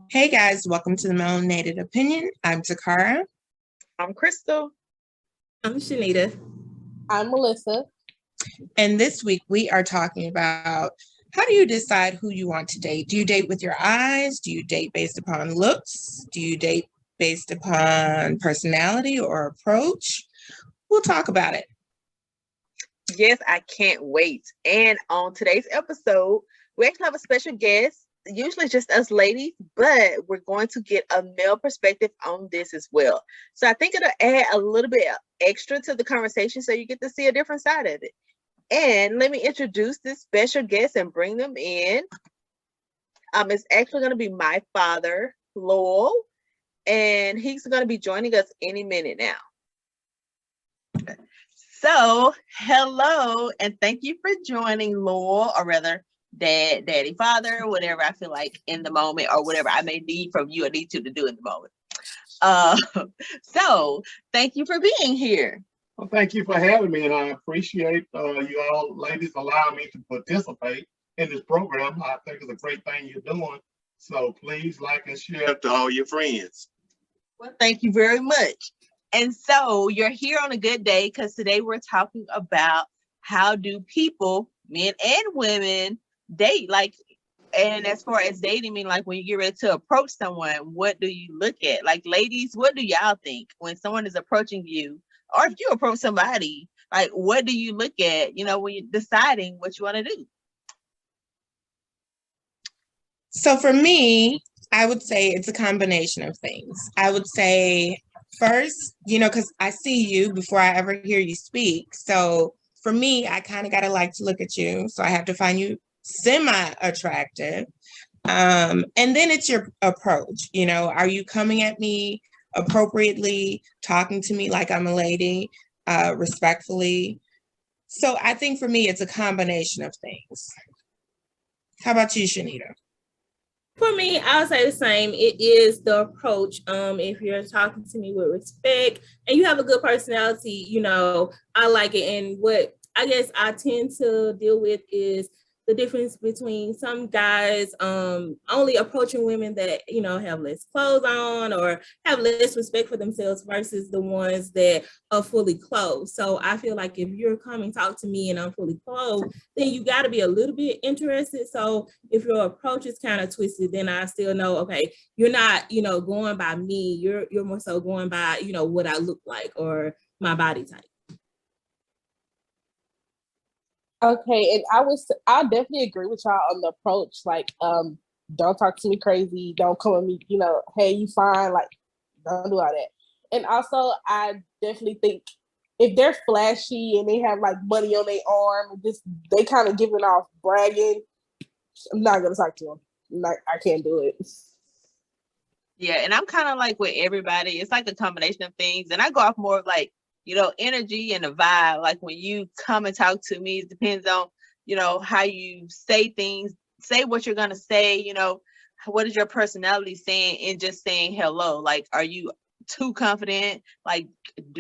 Hey guys, welcome to the Melanated Opinion. I'm Takara. I'm Crystal. I'm Shanita. I'm Melissa. And this week we are talking about how do you decide who you want to date? Do you date with your eyes? Do you date based upon looks? Do you date based upon personality or approach? We'll talk about it. Yes, I can't wait. And on today's episode, we actually have a special guest. Usually just us ladies, but we're going to get a male perspective on this as well. So I think it'll add a little bit extra to the conversation so you get to see a different side of it. And let me introduce this special guest and bring them in. It's actually going to be my father, Lowell, and he's going to be joining us any minute now. So, hello, and thank you for joining, Lowell, or rather, daddy, father, whatever I feel like in the moment, or whatever I may need from you or need you to do in the moment. So, thank you for being here. Well, thank you for having me, and I appreciate you all ladies allowing me to participate in this program. I think it's a great thing you're doing. So please like and share to all your friends. Well, thank you very much. And so you're here on a good day because today we're talking about how do people, men and women, date. And as far as dating, mean like when you get ready to approach someone, what do you look at? Like, ladies, what do y'all think when someone is approaching you, or if you approach somebody, like what do you look at, when you're deciding what you want to do? So for me, I would say it's a combination of things. I would say first, because I see you before I ever hear you speak. So for me, I kind of got to like to look at you. So I have to find you semi-attractive. And then it's your approach. Are you coming at me appropriately, talking to me like I'm a lady, respectfully? So I think for me, it's a combination of things. How about you, Shanita? For me, I'll say the same. It is the approach. If you're talking to me with respect and you have a good personality, I like it. And what I guess I tend to deal with is the difference between some guys only approaching women that, have less clothes on or have less respect for themselves versus the ones that are fully clothed. So I feel like if you're coming talk to me and I'm fully clothed, then you got to be a little bit interested. So if your approach is kind of twisted, then I still know, okay, you're not, going by me. You're more so going by, what I look like or my body type. Okay, and I definitely agree with y'all on the approach. Like, don't talk to me crazy. Don't come at me, hey, you fine. Like, don't do all that. And also, I definitely think if they're flashy and they have like money on their arm, they kind of giving off bragging, I'm not gonna talk to them. Like, I can't do it. Yeah, and I'm kind of like with everybody. It's like a combination of things, and I go off more of like, energy and the vibe. Like when you come and talk to me, it depends on, how you say things, say what you're going to say, what is your personality saying and just saying hello? Like, are you too confident? Like,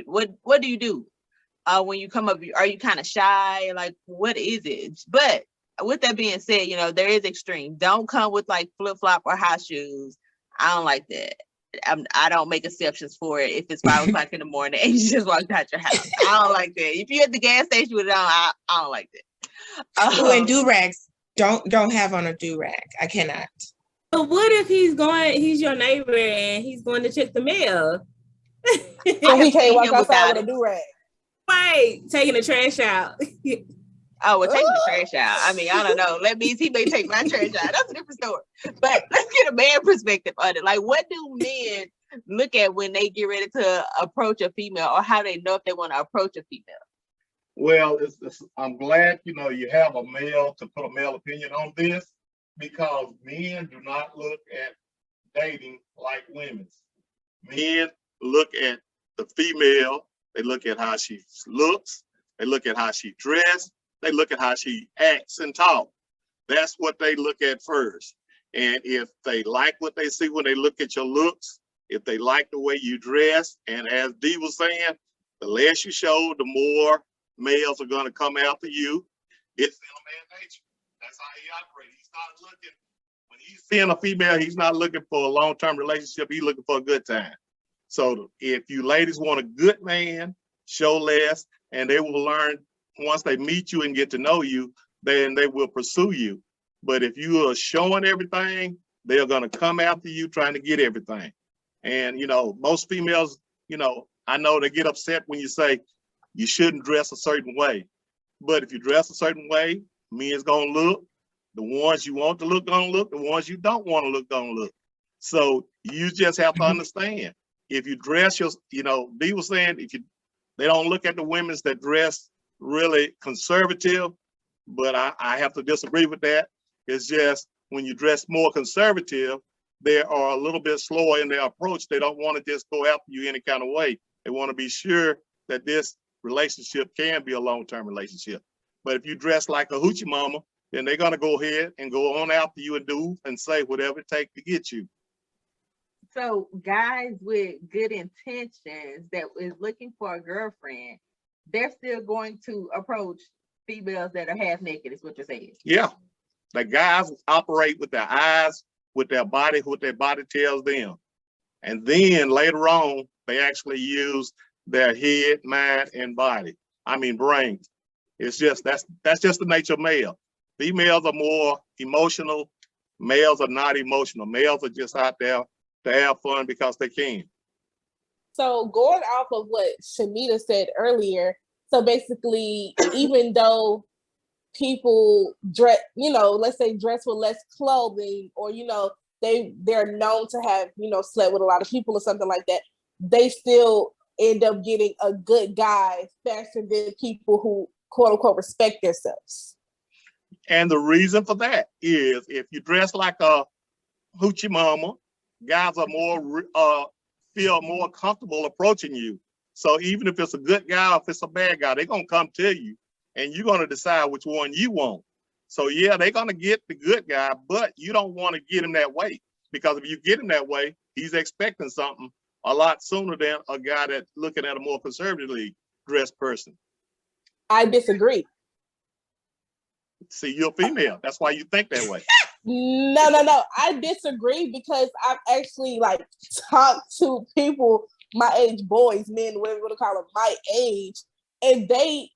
what do you do? When you come up, are you kind of shy? Like, what is it? But with that being said, there is extreme. Don't come with like flip-flop or high shoes. I don't like that. I don't make exceptions for it if it's 5 o'clock in the morning and you just walked out your house. I don't like that. If you're at the gas station with it on, I don't like that. Oh, and do-rags. Don't have on a do-rag. I cannot. But what if he's your neighbor and he's going to check the mail? So he can't walk outside with a do-rag. Right, taking the trash out. Oh, well, taking the trash out. I mean, I don't know. That means he may take my trash out. That's a different story. But let's get a man perspective on it. Like, what do men look at when they get ready to approach a female, or how they know if they want to approach a female? Well, I'm glad, you have a male to put a male opinion on this, because men do not look at dating like women. Men look at the female. They look at how she looks. They look at how she dressed. They look at how she acts and talks. That's what they look at first. And if they like what they see when they look at your looks, if they like the way you dress, and as Dee was saying, the less you show, the more males are going to come after you. It's in a man's nature. That's how he operates. He's not looking, when he he's seeing a female, he's not looking for a long-term relationship, he's looking for a good time. So if you ladies want a good man, show less, and they will learn once they meet you and get to know you, then they will pursue you. But if you are showing everything, they're gonna come after you trying to get everything. And most females, I know they get upset when you say you shouldn't dress a certain way. But if you dress a certain way, men's gonna look. The ones you want to look gonna look. The ones you don't want to look gonna look. So you just have to understand. If you dress Dee was saying they don't look at the women's that dress really conservative, but I have to disagree with that. It's just when you dress more conservative, they are a little bit slower in their approach. They don't want to just go after you any kind of way. They want to be sure that this relationship can be a long-term relationship. But if you dress like a hoochie mama, then they're gonna go ahead and go on after you and do and say whatever it takes to get you. So guys with good intentions that is looking for a girlfriend, they're still going to approach females that are half naked, is what you're saying? Yeah, the guys operate with their eyes, with their body, what their body tells them. And then later on, they actually use their head, mind, and brain. It's just, that's just the nature of male. Females are more emotional. Males are not emotional. Males are just out there to have fun because they can. So going off of what Shanita said earlier, so basically, even though people dress, let's say dress with less clothing, or they're known to have slept with a lot of people or something like that, they still end up getting a good guy faster than people who quote unquote respect themselves. And the reason for that is if you dress like a hoochie mama, guys are feel more comfortable approaching you. So even if it's a good guy or if it's a bad guy, they're gonna come to you and you're gonna decide which one you want. So yeah, they're gonna get the good guy, but you don't want to get him that way, because if you get him that way, he's expecting something a lot sooner than a guy that's looking at a more conservatively dressed person. I disagree. See, you're female. That's why you think that way. No. I disagree because I've actually talked to people my age, boys, men, whatever you want to call them, my age, and they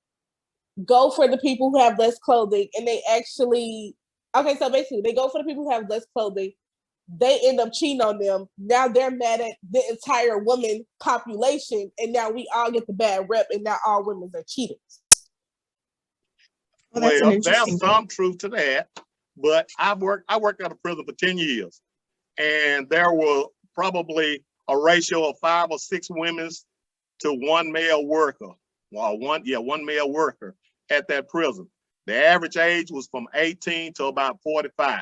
go for the people who have less clothing, and they actually, so basically they go for the people who have less clothing. They end up cheating on them. Now they're mad at the entire woman population, and now we all get the bad rep, and now all women are cheaters. Well, there's some truth to that, but I worked at a prison for 10 years, and there were probably a ratio of 5 or 6 women to one male worker. Well, one male worker at that prison. The average age was from 18 to about 45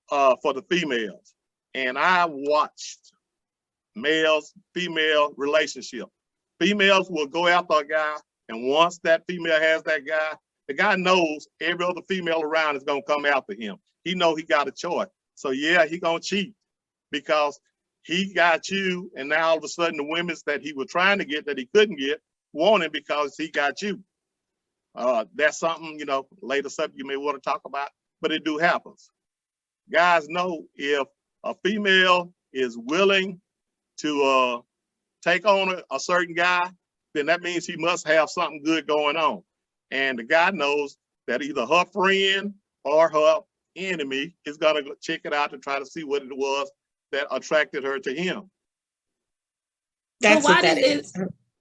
for the females. And I watched male-female relationship. Females will go after a guy, and once that female has that guy, the guy knows every other female around is gonna come after him. He know he got a choice. So yeah, he gonna cheat because he got you, and now all of a sudden the women that he was trying to get that he couldn't get want him because he got you. That's something, later subject you may want to talk about, but it do happens. Guys know if a female is willing to take on a certain guy, then that means he must have something good going on. And the guy knows that either her friend or her enemy is gonna check it out to try to see what it was that attracted her to him. That's what that is.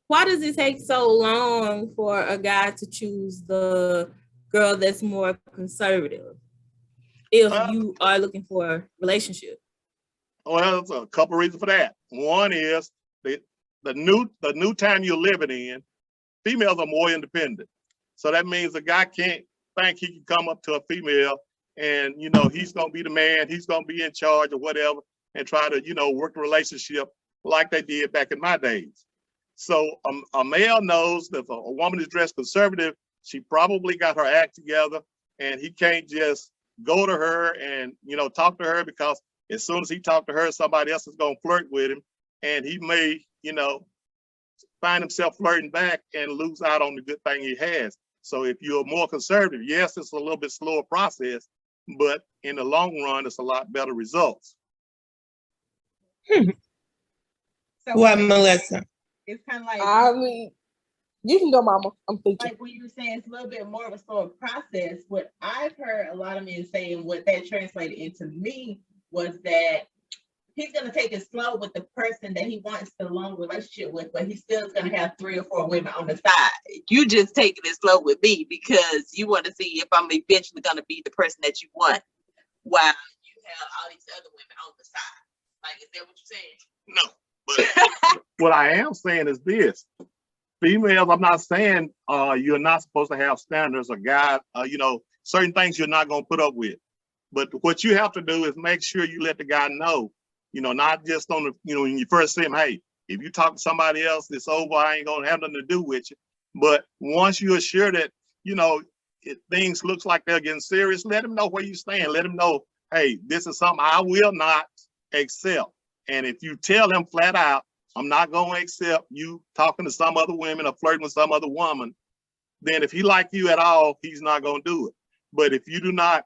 Why does it take so long for a guy to choose the girl that's more conservative if you are looking for a relationship? Well, there's a couple reasons for that. One is the new time you're living in, females are more independent. So that means a guy can't think he can come up to a female and, he's going to be the man, he's going to be in charge or whatever, and try to, work the relationship like they did back in my days. So a male knows that if a woman is dressed conservative, she probably got her act together, and he can't just go to her and, talk to her, because as soon as he talks to her, somebody else is going to flirt with him, and he may, find himself flirting back and lose out on the good thing he has. So if you're more conservative, yes, it's a little bit slower process, but in the long run, it's a lot better results. So What, Melissa? it's kind of like, I mean, you can go, Mama. I'm thinking. like when you were saying it's a little bit more of a slower process. What I've heard a lot of men say, and what that translated into me was that he's going to take it slow with the person that he wants the long relationship with, but he still is going to have 3 or 4 women on the side. You just taking it slow with me because you want to see if I'm eventually going to be the person that you want, while you have all these other women on the side. Like, is that what you're saying? No, but what I am saying is this. Females, I'm not saying you're not supposed to have standards or guide, certain things you're not going to put up with. But what you have to do is make sure you let the guy know, not just on the, when you first see him, hey, if you talk to somebody else, it's over, I ain't going to have nothing to do with you. But once you're sure that, things looks like they're getting serious, let him know where you stand. Let him know, hey, this is something I will not accept. And if you tell him flat out, I'm not going to accept you talking to some other women or flirting with some other woman, then if he like you at all, he's not going to do it. But if you do not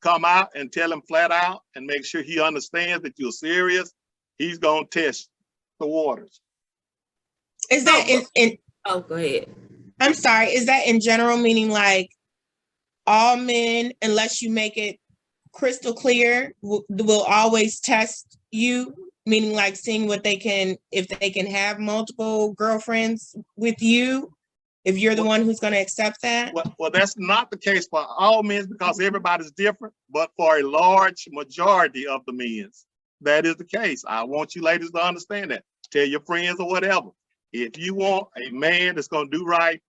come out and tell him flat out and make sure he understands that you're serious, he's going to test the waters. Is that in Oh, go ahead. I'm sorry, is that in general, meaning like all men, unless you make it crystal clear, will always test you? Meaning like seeing what they can, if they can have multiple girlfriends with you, if you're the one who's going to accept that? Well, that's not the case for all men because everybody's different, but for a large majority of the men, that is the case. I want you ladies to understand that. Tell your friends or whatever. If you want a man that's going to do right,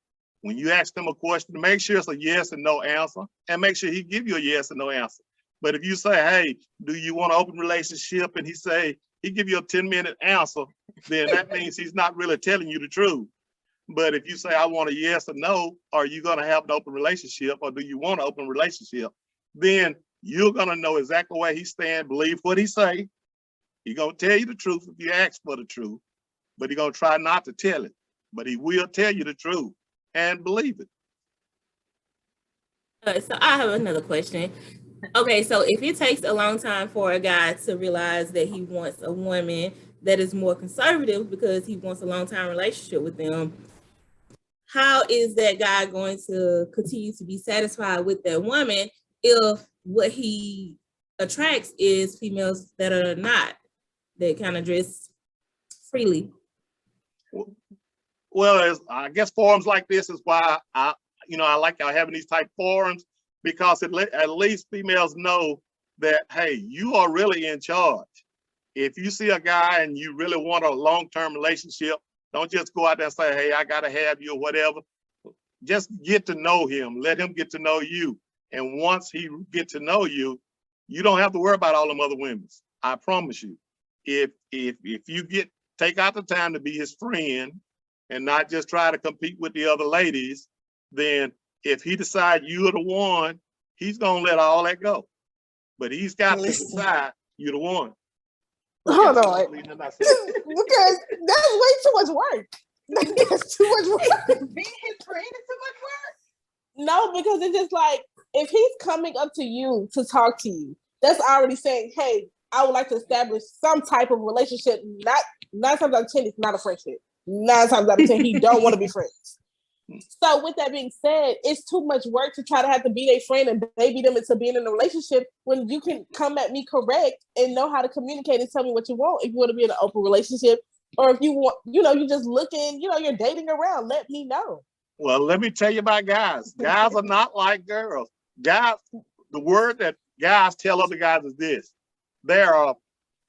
when you ask them a question, make sure it's a yes and no answer, and make sure he give you a yes and no answer. But if you say, hey, do you want an open relationship? And he give you a 10-minute answer, then that means he's not really telling you the truth. But if you say, I want a yes or no, are you going to have an open relationship or do you want an open relationship? Then you're going to know exactly where he stands, believe what he say. He's going to tell you the truth if you ask for the truth, but he's going to try not to tell it. But he will tell you the truth and believe it. So I have another question. Okay, so if it takes a long time for a guy to realize that he wants a woman that is more conservative because he wants a long-time relationship with them, how is that guy going to continue to be satisfied with that woman if what he attracts is females that are not, that kind of dress freely? Well, I guess forums like this is why I like having these type forums, because at least females know that, hey, you are really in charge. If you see a guy and you really want a long-term relationship, don't just go out there and say, hey, I gotta have you or whatever. Just get to know him. Let him get to know you. And once he get to know you, you don't have to worry about all them other women. I promise you. If you take out the time to be his friend and not just try to compete with the other ladies, then if he decides you're the one, he's gonna let all that go. But he's got to decide you're the one. Hold on. Because that's way too much work. That's too much work. Being his friend is too much work? No, because it's just like, if he's coming up to you to talk to you, that's already saying, hey, I would like to establish some type of relationship. Not 9 times out of 10, it's not a friendship. 9 times out of 10, he don't want to be friends. So with that being said, it's too much work to try to have to be their friend and baby them into being in a relationship when you can come at me correct and know how to communicate and tell me what you want. If you want to be in an open relationship, or if you want, you're just looking, you're dating around, let me know. Well, let me tell you about guys. Guys are not like girls. Guys, the word that guys tell other guys is this: there are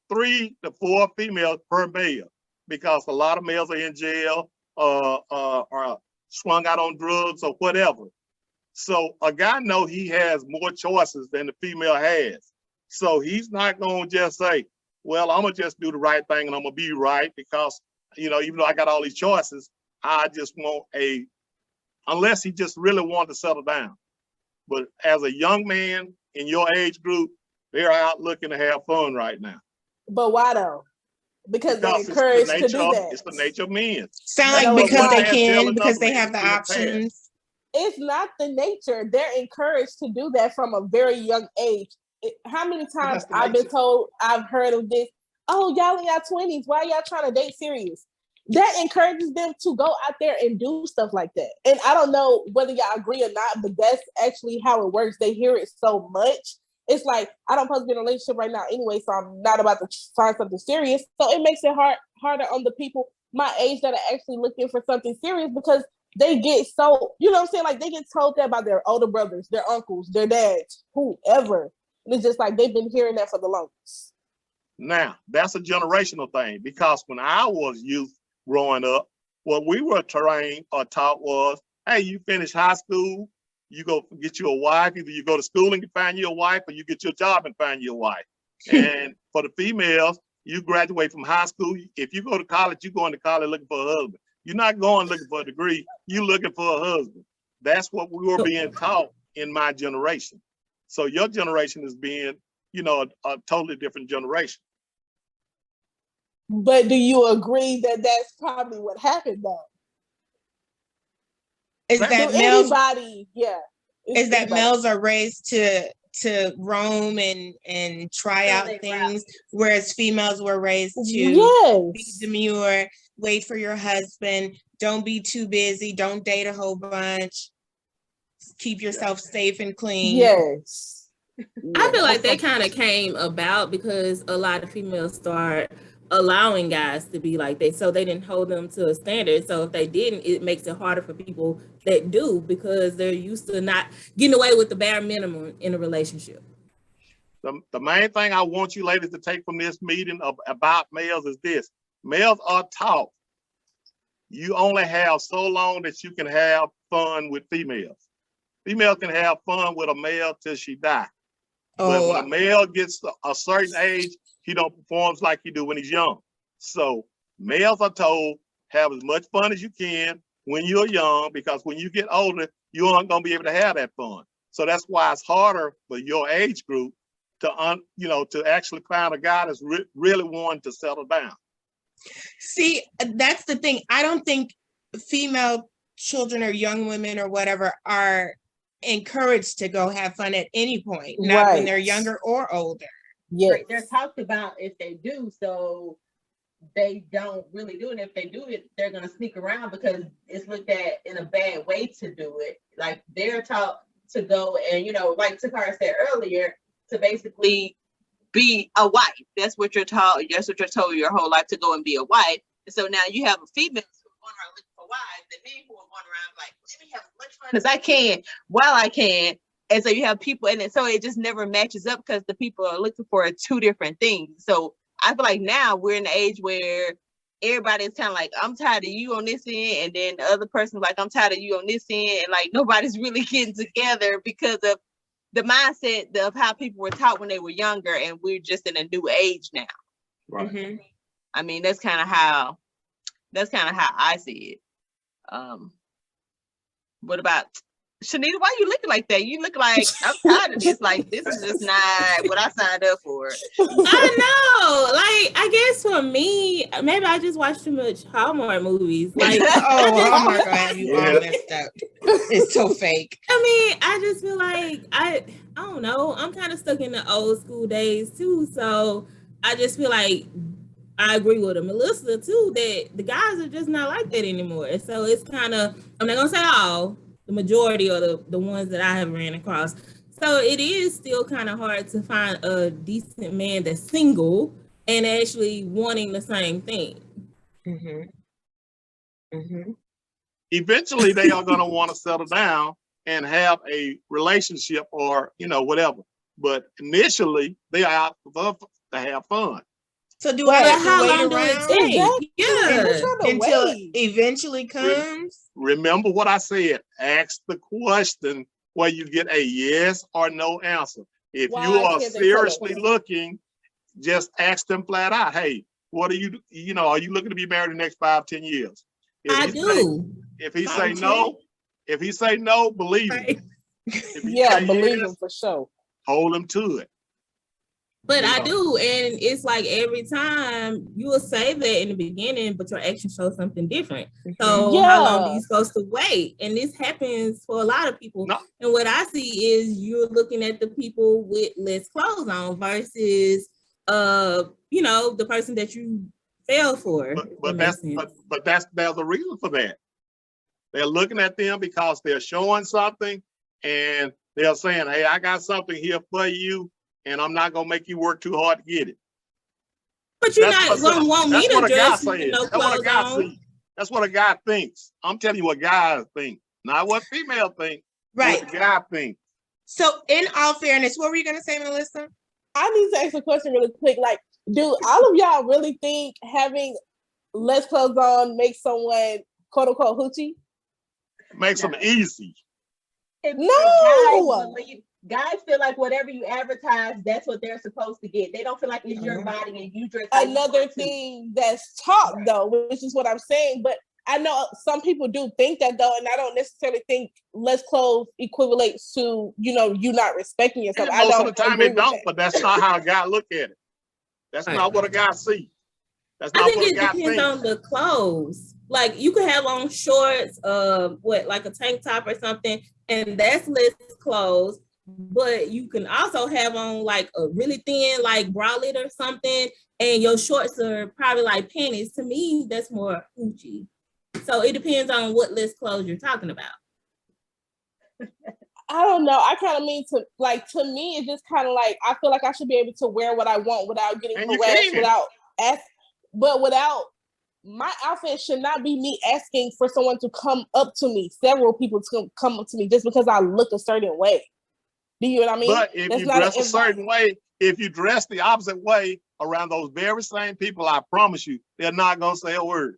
3 to 4 females per male, because a lot of males are in jail or swung out on drugs or whatever. So a guy know he has more choices than the female has. So he's not going to just say, well, I'm going to just do the right thing and I'm going to be right because, even though I got all these choices, I just want unless he just really wanted to settle down. But as a young man in your age group, they're out looking to have fun right now. But why though? Because they're encouraged to do that. It's the nature of men. Sound like because they can, because they have the options. it's not the nature. They're encouraged to do that from a very young age. How many times I've been told, I've heard of this, oh, y'all in your 20s, why y'all trying to date serious? That encourages them to go out there and do stuff like that. And I don't know whether y'all agree or not, but that's actually how it works. They hear it so much. It's like, I don't supposed to be in a relationship right now anyway, so I'm not about to find something serious. So it makes it harder on the people my age that are actually looking for something serious, because they get so, you know what I'm saying? Like, they get told that by their older brothers, their uncles, their dads, whoever. And it's just like, they've been hearing that for the longest. Now, that's a generational thing, because when I was youth growing up, what we were trained or taught was, hey, you finish high school, you go get you a wife. Either you go to school and you find you a wife, or you get your job and find you a wife. And for the females, you graduate from high school. If you go to college, you're going to college looking for a husband. You're not going looking for a degree. You're looking for a husband. That's what we were being taught in my generation. So your generation is being, a totally different generation. But do you agree that that's probably what happened, though? Is that males? Yeah. Is that males are raised to roam and try out things, whereas females were raised to be demure, wait for your husband, don't be too busy, don't date a whole bunch, keep yourself safe and clean. Yes. I feel like that kind of came about because a lot of females start allowing guys to be like that, so they didn't hold them to a standard. So if they didn't, it makes it harder for people that do, because they're used to not getting away with the bare minimum in a relationship. The main thing I want you ladies to take from this meeting about males is this: males are taught you only have so long that you can have fun with females. Females can have fun with a male till she die. But when a male gets a certain age, he don't perform like he do when he's young. So males are told, have as much fun as you can when you're young, because when you get older, you aren't going to be able to have that fun. So that's why it's harder for your age group to actually find a guy that's really wanting to settle down. See, that's the thing. I don't think female children or young women or whatever are encouraged to go have fun at any point, not when they're younger or older. Yes. Right. They're talked about if they do, so they don't really do it. If they do it, they're gonna sneak around because it's looked at in a bad way to do it. Like, they're taught to go and, like Takara said earlier, to basically be a wife. That's what you're taught. That's what you're told your whole life, to go and be a wife. And so now you have a female who are going around looking for wives, and men who are going around like, let me have as much fun as I can while I can. And so you have people, and so it just never matches up because the people are looking for two different things. So I feel like now we're in an age where everybody's kind of like, I'm tired of you on this end, and then the other person's like, I'm tired of you on this end, and like nobody's really getting together because of the mindset of how people were taught when they were younger, and we're just in a new age now. Right. Mm-hmm. I mean, that's kind of how I see it. What about Shanita? Why you looking like that? You look like, I'm tired of this. Like, this is just not what I signed up for. I know. Like, I guess for me, maybe I just watch too much Hallmark movies. Like, Hallmark gonna have you all messed up. It's so fake. I mean, I just feel like I don't know. I'm kind of stuck in the old school days too. So I just feel like I agree with Melissa too, that the guys are just not like that anymore. So it's kind of, I'm not gonna say all, the majority or the ones that I have ran across. So it is still kind of hard to find a decent man that's single and actually wanting the same thing. Mm-hmm. Mm-hmm. Eventually, they are going to want to settle down and have a relationship or, whatever. But initially, they are out to have fun. So do I have to wait around? Exactly. Yeah. Until it eventually comes? Remember what I said. Ask the question where you get a yes or no answer. If you are seriously looking, just ask them flat out, hey, what are you looking to be married in the next 5-10 years? I do. If he say no, believe him. Believe him for sure. Hold him to it. But I do, and it's like every time you will say that in the beginning, but your actions show something different. So how long do you supposed to wait? And this happens for a lot of people. No. And what I see is you're looking at the people with less clothes on versus the person that you fell for. But there's a reason for that. They're looking at them because they're showing something and they're saying, hey, I got something here for you. And I'm not gonna make you work too hard to get it. But you're not gonna want me to dress with no clothes on. That's what a guy thinks. I'm telling you what guys think, not what female think. Right. What the guy thinks. So, in all fairness, what were you gonna say, Melissa? I need to ask a question really quick. Like, do all of y'all really think having less clothes on makes someone quote unquote hoochie? Makes them easy. No. Guys feel like whatever you advertise, that's what they're supposed to get. They don't feel like it's your body and you dress. Another thing that's taught though, which is what I'm saying. But I know some people do think that though, and I don't necessarily think less clothes equivalates to you not respecting yourself. And most of the time it don't, but that's not how a guy look at it. That's not what a guy sees. That's not what a guy thinks. I think it depends on the clothes. Like you could have on shorts, like a tank top or something, and that's less clothes. But you can also have on like a really thin like bralette or something, and your shorts are probably like panties. To me, that's more hoochie. So it depends on what less clothes you're talking about. I don't know. I kind of mean to me, it's just kind of like I feel like I should be able to wear what I want without getting harassed, without my outfit should not be me asking for someone to come up to me, several people to come up to me just because I look a certain way. Do you know what I mean? But if you dress a certain way, if you dress the opposite way around those very same people, I promise you, they're not going to say a word.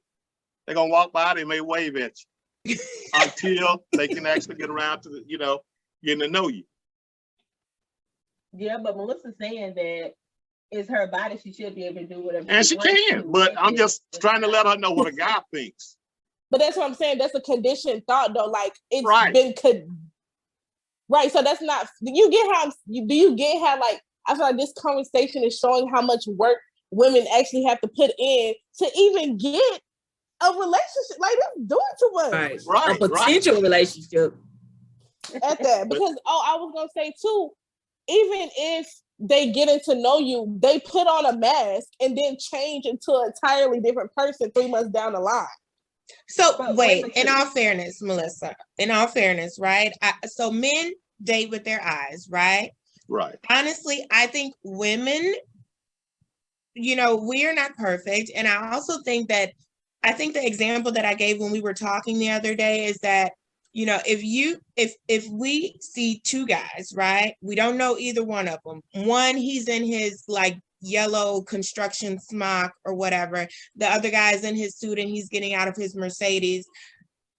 They're going to walk by, they may wave at you until they can actually get around to, getting to know you. Yeah, but Melissa's saying that it's her body. She should be able to do whatever. And she can, but I'm just trying to let her know what a guy thinks. But that's what I'm saying. That's a conditioned thought, though. Like, it's been right, so that's not. Do you get how like I feel like this conversation is showing how much work women actually have to put in to even get a relationship? Like that's doing too much. Right. A potential relationship. At that, because I was gonna say too, even if they get to know you, they put on a mask and then change into an entirely different person 3 months down the line. So wait, in all fairness, Melissa, right? So men date with their eyes, right? Right. Honestly, I think women, we are not perfect. And I also think the example that I gave when we were talking the other day is that, if we see two guys, right? We don't know either one of them. One, he's in his like yellow construction smock or whatever. The other guy's in his suit and he's getting out of his Mercedes.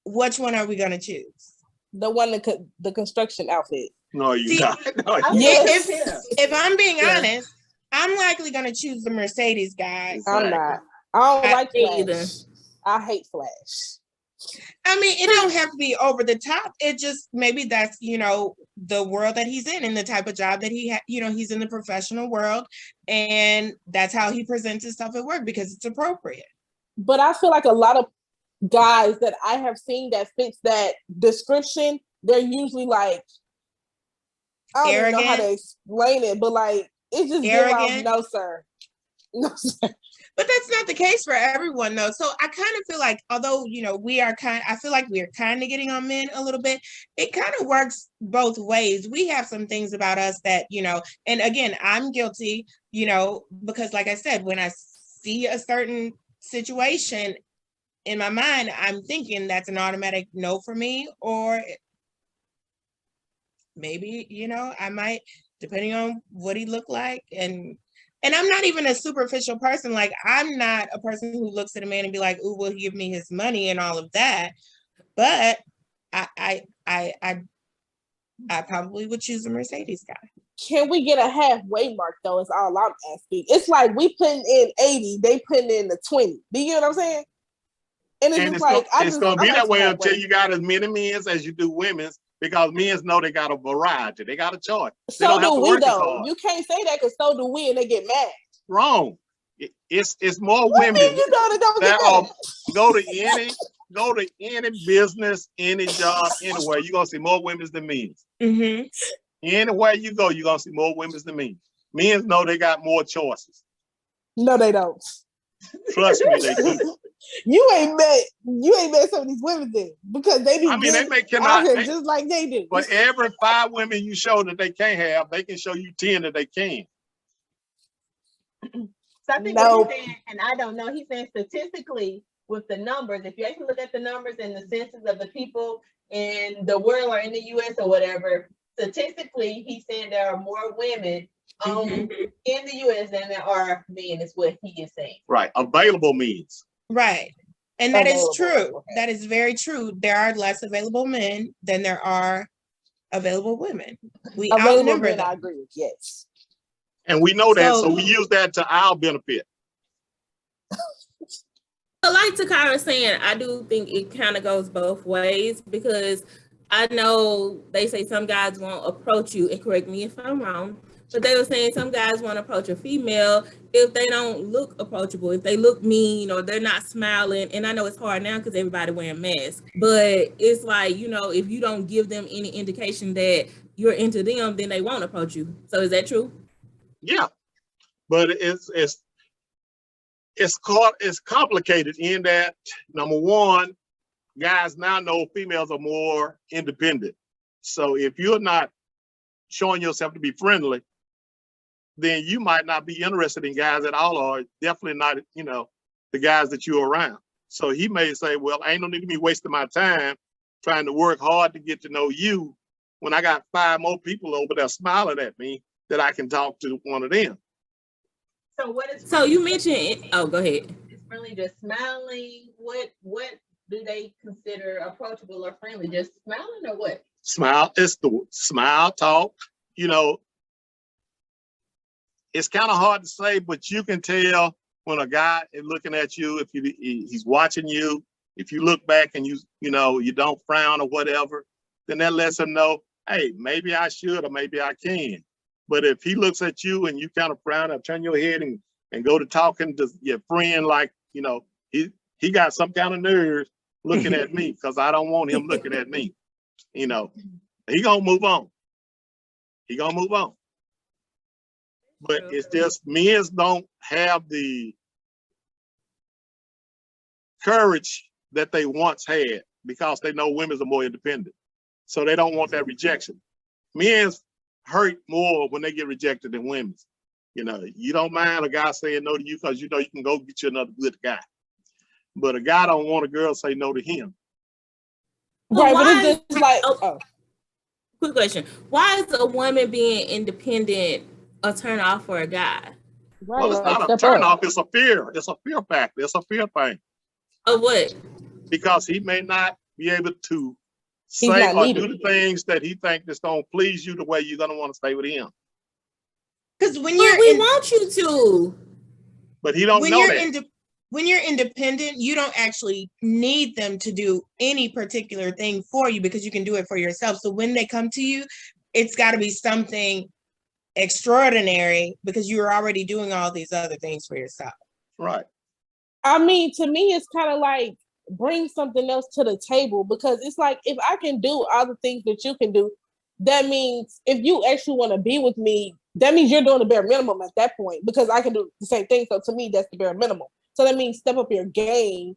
Which one are we going to choose? The one the construction outfit. No, you not. No, if I'm being honest, I'm likely going to choose the Mercedes guy. I'm not. I don't like Flash either. I hate Flash. I mean, it don't have to be over the top. It just maybe that's the world that he's in and the type of job that he he's in the professional world, and that's how he presents himself at work because it's appropriate. But I feel like a lot of guys that I have seen that fits that description, they're usually like, I don't even know how to explain it, but like it's just arrogant. No, sir. But that's not the case for everyone, though. So I kind of feel like, although, I feel like we're kind of getting on men a little bit. It kind of works both ways. We have some things about us that, and again, I'm guilty, because like I said, when I see a certain situation in my mind, I'm thinking that's an automatic no for me, or maybe, I might, depending on what he looked like. And I'm not even a superficial person. Like, I'm not a person who looks at a man and be like, "Ooh, will he give me his money?" and all of that. But I probably would choose a Mercedes guy. Can we get a halfway mark though? Is all I'm asking. It's like we putting in 80, they putting in the 20. Do you know what I'm saying? And it's like it's gonna be that way until you got as many men as you do women's, because men know they got a variety. They got a choice. They So don't have do to we work as though. hard. You can't say that because so do we, and they get mad. Wrong. It's more What women mean you know they don't that get are mad? go to any business, any job, anywhere. You're gonna see more women than men. Mm-hmm. Anywhere you go, you're gonna see more women than men. Men know they got more choices. No, they don't. Trust me, they do. You ain't met some of these women then because they be I mean, they getting may out cannot. here just like they do. For every 5 women you show that they can't have, they can show you 10 that they can. So I think what he's saying, and I don't know, he's saying statistically with the numbers, if you actually look at the numbers and the census of the people in the world or in the US or whatever, statistically, he's saying there are more women in the US than there are men, is what he is saying. Right. Available means. Right. And that is Available. true. Okay. That is very true. There are less available men than there are available women. We Available outnumber men, them. I agree with. Yes. And we know that, So- so we use that to our benefit. But like Takara saying, I do think it kind of goes both ways because I know they say some guys won't approach you, and correct me if I'm wrong, but they were saying some guys won't approach a female if they don't look approachable, if they look mean or they're not smiling. And I know it's hard now because everybody wearing masks, but it's like, you know, if you don't give them any indication that you're into them, then they won't approach you. So is that true? Yeah. But it's complicated in that, number one, guys now know females are more independent. So if you're not showing yourself to be friendly, then you might not be interested in guys at all, or definitely not, you know, the guys that you're around. So he may say, well, I ain't no need to be wasting my time trying to work hard to get to know you when I got 5 more people over there smiling at me that I can talk to one of them. So what is So you mentioned, oh, go ahead. It's really just smiling. What do they consider approachable or friendly? Just smiling or what? Smile, it's the smile, talk, you know. It's kind of hard to say, but you can tell when a guy is looking at you, if he's watching you, if you look back and you don't frown or whatever, then that lets him know, hey, maybe I should or maybe I can. But if he looks at you and you kind of frown or turn your head and go to talking to your friend, like, you know, he got some kind of nerves looking at me because I don't want him looking at me. You know, he gonna move on. But it's just men don't have the courage that they once had because they know women are more independent. So they don't want that rejection. Men hurt more when they get rejected than women. You know, you don't mind a guy saying no to you because you know you can go get you another good guy. But a guy don't want a girl say no to him. Right, but it's just like, Quick question. Why is a woman being independent a turn off for a guy? right, Well, it's not a turn off, it's a fear. It's a fear factor. It's a fear thing. Of what? Because he may not be able to He's say not or needed. do the things that he thinks that's gonna please you the way you're gonna want to stay with him. Because when But you're we want you to. But he don't know that. When you're independent, you don't actually need them to do any particular thing for you because you can do it for yourself. So when they come to you, it's got to be something extraordinary because you're already doing all these other things for yourself. Right. I mean, to me, it's kind of like bring something else to the table because it's like if I can do all the things that you can do, that means if you actually want to be with me, that means you're doing the bare minimum at that point because I can do the same thing. So to me, that's the bare minimum. So that means step up your game.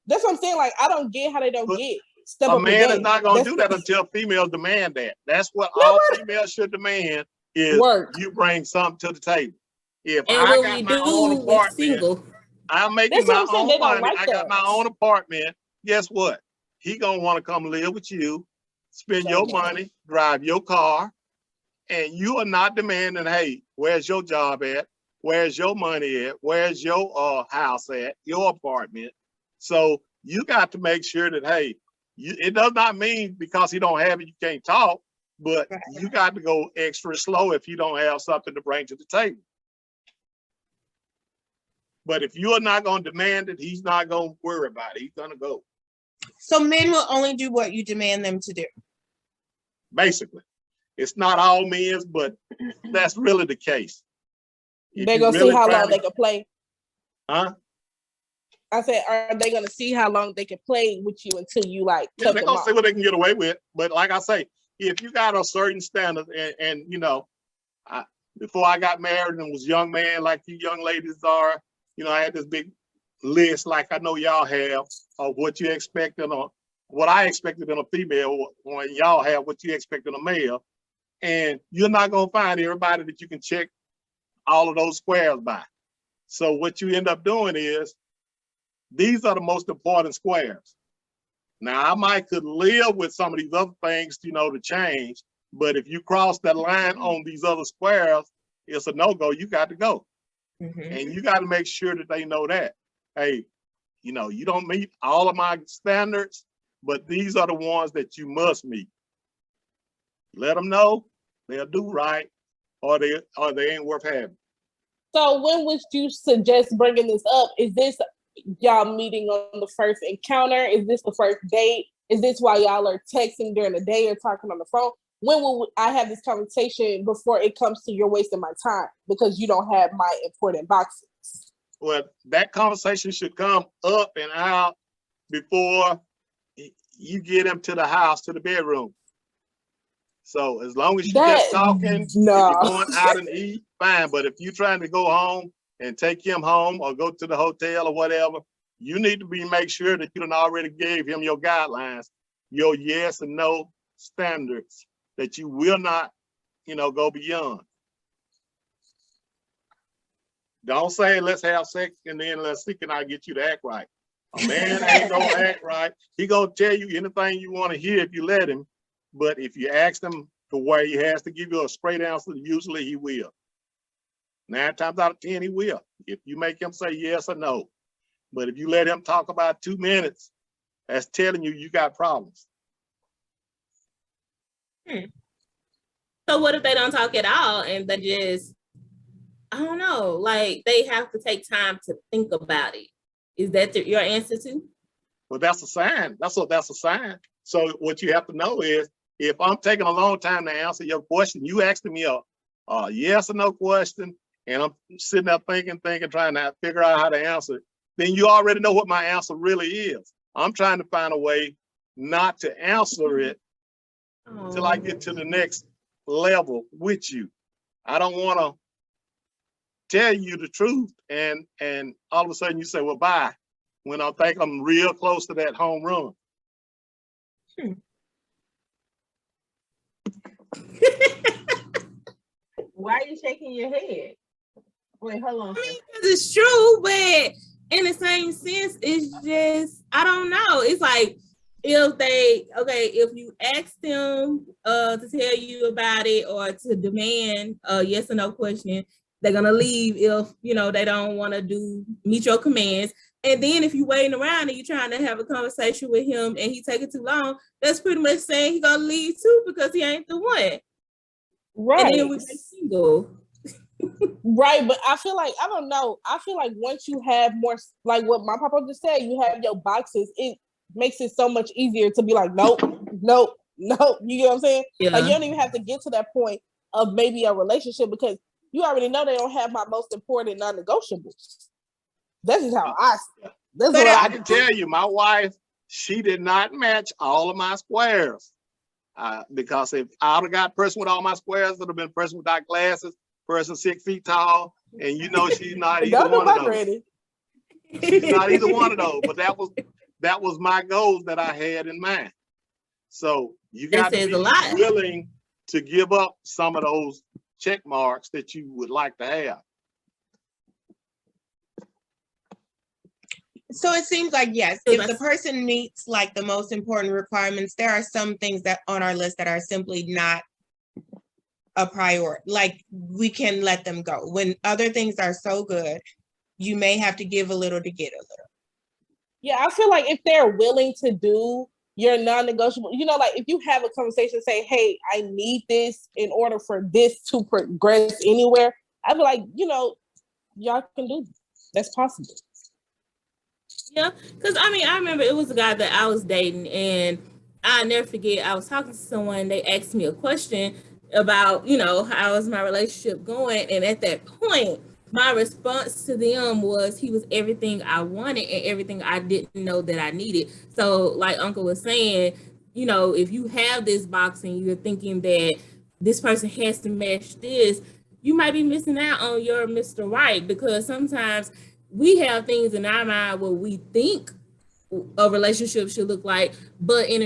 That's what I'm saying. Like, I don't get how they don't get step up your game. A man is not going to do that until females demand that. That's what all females should demand is work. You bring something to the table. If And I what got we my do own with apartment, single. I'm making That's what my I'm saying. own They don't money. like I that. got my own apartment. Guess what? He going to want to come live with you, spend your money, drive your car, and you are not demanding, hey, where's your job at? Where's your money at? Where's your house at? Your apartment? So you got to make sure that, hey, it does not mean because he don't have it, you can't talk, but you got to go extra slow if you don't have something to bring to the table. But if you're not going to demand it, he's not going to worry about it. He's going to go. So men will only do what you demand them to do. basically. It's not all men's, but that's really the case. They're gonna see how long they can play. Huh? I said, are they gonna see how long they can play with you until you like cut They're them gonna off? see what they can get away with. But like I say, if you got a certain standard, and you know, before I got married and was a young man like you young ladies are, you know, I had this big list like I know y'all have of what you expect in what I expected in a female, when y'all have what you expect in a male. And you're not gonna find everybody that you can check all of those squares by. So what you end up doing is, these are the most important squares. Now, I might could live with some of these other things, you know, to change, but if you cross that line on these other squares, it's a no-go. You got to go. And you got to make sure that they know that, hey, you know, you don't meet all of my standards, but these are the ones that you must meet. Let them know, they'll do right, or they ain't worth having. So when would you suggest bringing this up? Is this y'all meeting on the first encounter? Is this the first date? Is this why y'all are texting during the day or talking on the phone? When will I have this conversation before it comes to you're wasting my time because you don't have my important boxes? Well, that conversation should come up and out before you get him to the house, to the bedroom. So as long as you just talking, if you're going out and eat, fine. But if you're trying to go home and take him home or go to the hotel or whatever, you need to make sure that you done already gave him your guidelines, your yes and no standards that you will not, you know, go beyond. Don't say, let's have sex and then let's see, can I get you to act right? A man ain't gonna act right. He gonna tell you anything you want to hear if you let him. But if you ask him to where he has to give you a straight answer, usually he will. 9 times out of 10, he will. If you make him say yes or no. But if you let him talk about 2 minutes, that's telling you got problems. So what if they don't talk at all and they just, I don't know, like they have to take time to think about it? Is that your answer too? Well, that's a sign. That's a sign. So what you have to know is, if I'm taking a long time to answer your question, you asking me a yes or no question, and I'm sitting there thinking, trying to figure out how to answer it, then you already know what my answer really is. I'm trying to find a way not to answer it until I get to the next level with you. I don't want to tell you the truth and all of a sudden you say, well, bye, when I think I'm real close to that home run. Why are you shaking your head? Wait, hold on. I mean, it's true, but in the same sense, it's just, I don't know. It's like, if you ask them to tell you about it or to demand a yes or no question, they're gonna leave if, you know, they don't want to meet your commands. And then if you're waiting around and you're trying to have a conversation with him and he taking too long, that's pretty much saying he's gonna leave too because he ain't the one. Right. And then we stay single. Right, but I feel like, I don't know. I feel like once you have more, like what my papa just said, you have your boxes, it makes it so much easier to be like, nope, nope, nope. You get what I'm saying? Yeah. Like you don't even have to get to that point of maybe a relationship because you already know they don't have my most important non-negotiables. That's just how I see it. That's what I can tell you, my wife, she did not match all of my squares. Because if I would have got a person with all my squares, it would have been a person without glasses, person 6 feet tall, and you know she's not either one of those. She's not either one of those. But that was my goals that I had in mind. So you got to be willing to give up some of those check marks that you would like to have. So it seems like, yes, if the person meets like the most important requirements, there are some things that on our list that are simply not a priority. Like we can let them go. When other things are so good, you may have to give a little to get a little. Yeah, I feel like if they're willing to do your non-negotiable, you know, like if you have a conversation, say, hey, I need this in order for this to progress anywhere, I feel like, you know, y'all can do this. That's possible. Yeah, because I mean, I remember it was a guy that I was dating, and I'll never forget, I was talking to someone, they asked me a question about, how is my relationship going? And at that point, my response to them was he was everything I wanted and everything I didn't know that I needed. So, like Uncle was saying, if you have this box and you're thinking that this person has to match this, you might be missing out on your Mr. Right, because sometimes we have things in our mind where we think a relationship should look like, but in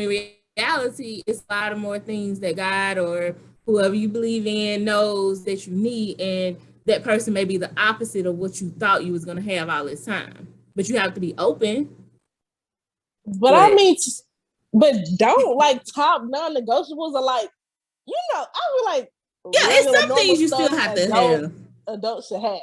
reality, it's a lot of more things that God or whoever you believe in knows that you need, and that person may be the opposite of what you thought you was going to have all this time. But you have to be open. But I mean, but don't like top non-negotiables are like, I would like, yeah, it's some things you still have to have. Adults should have.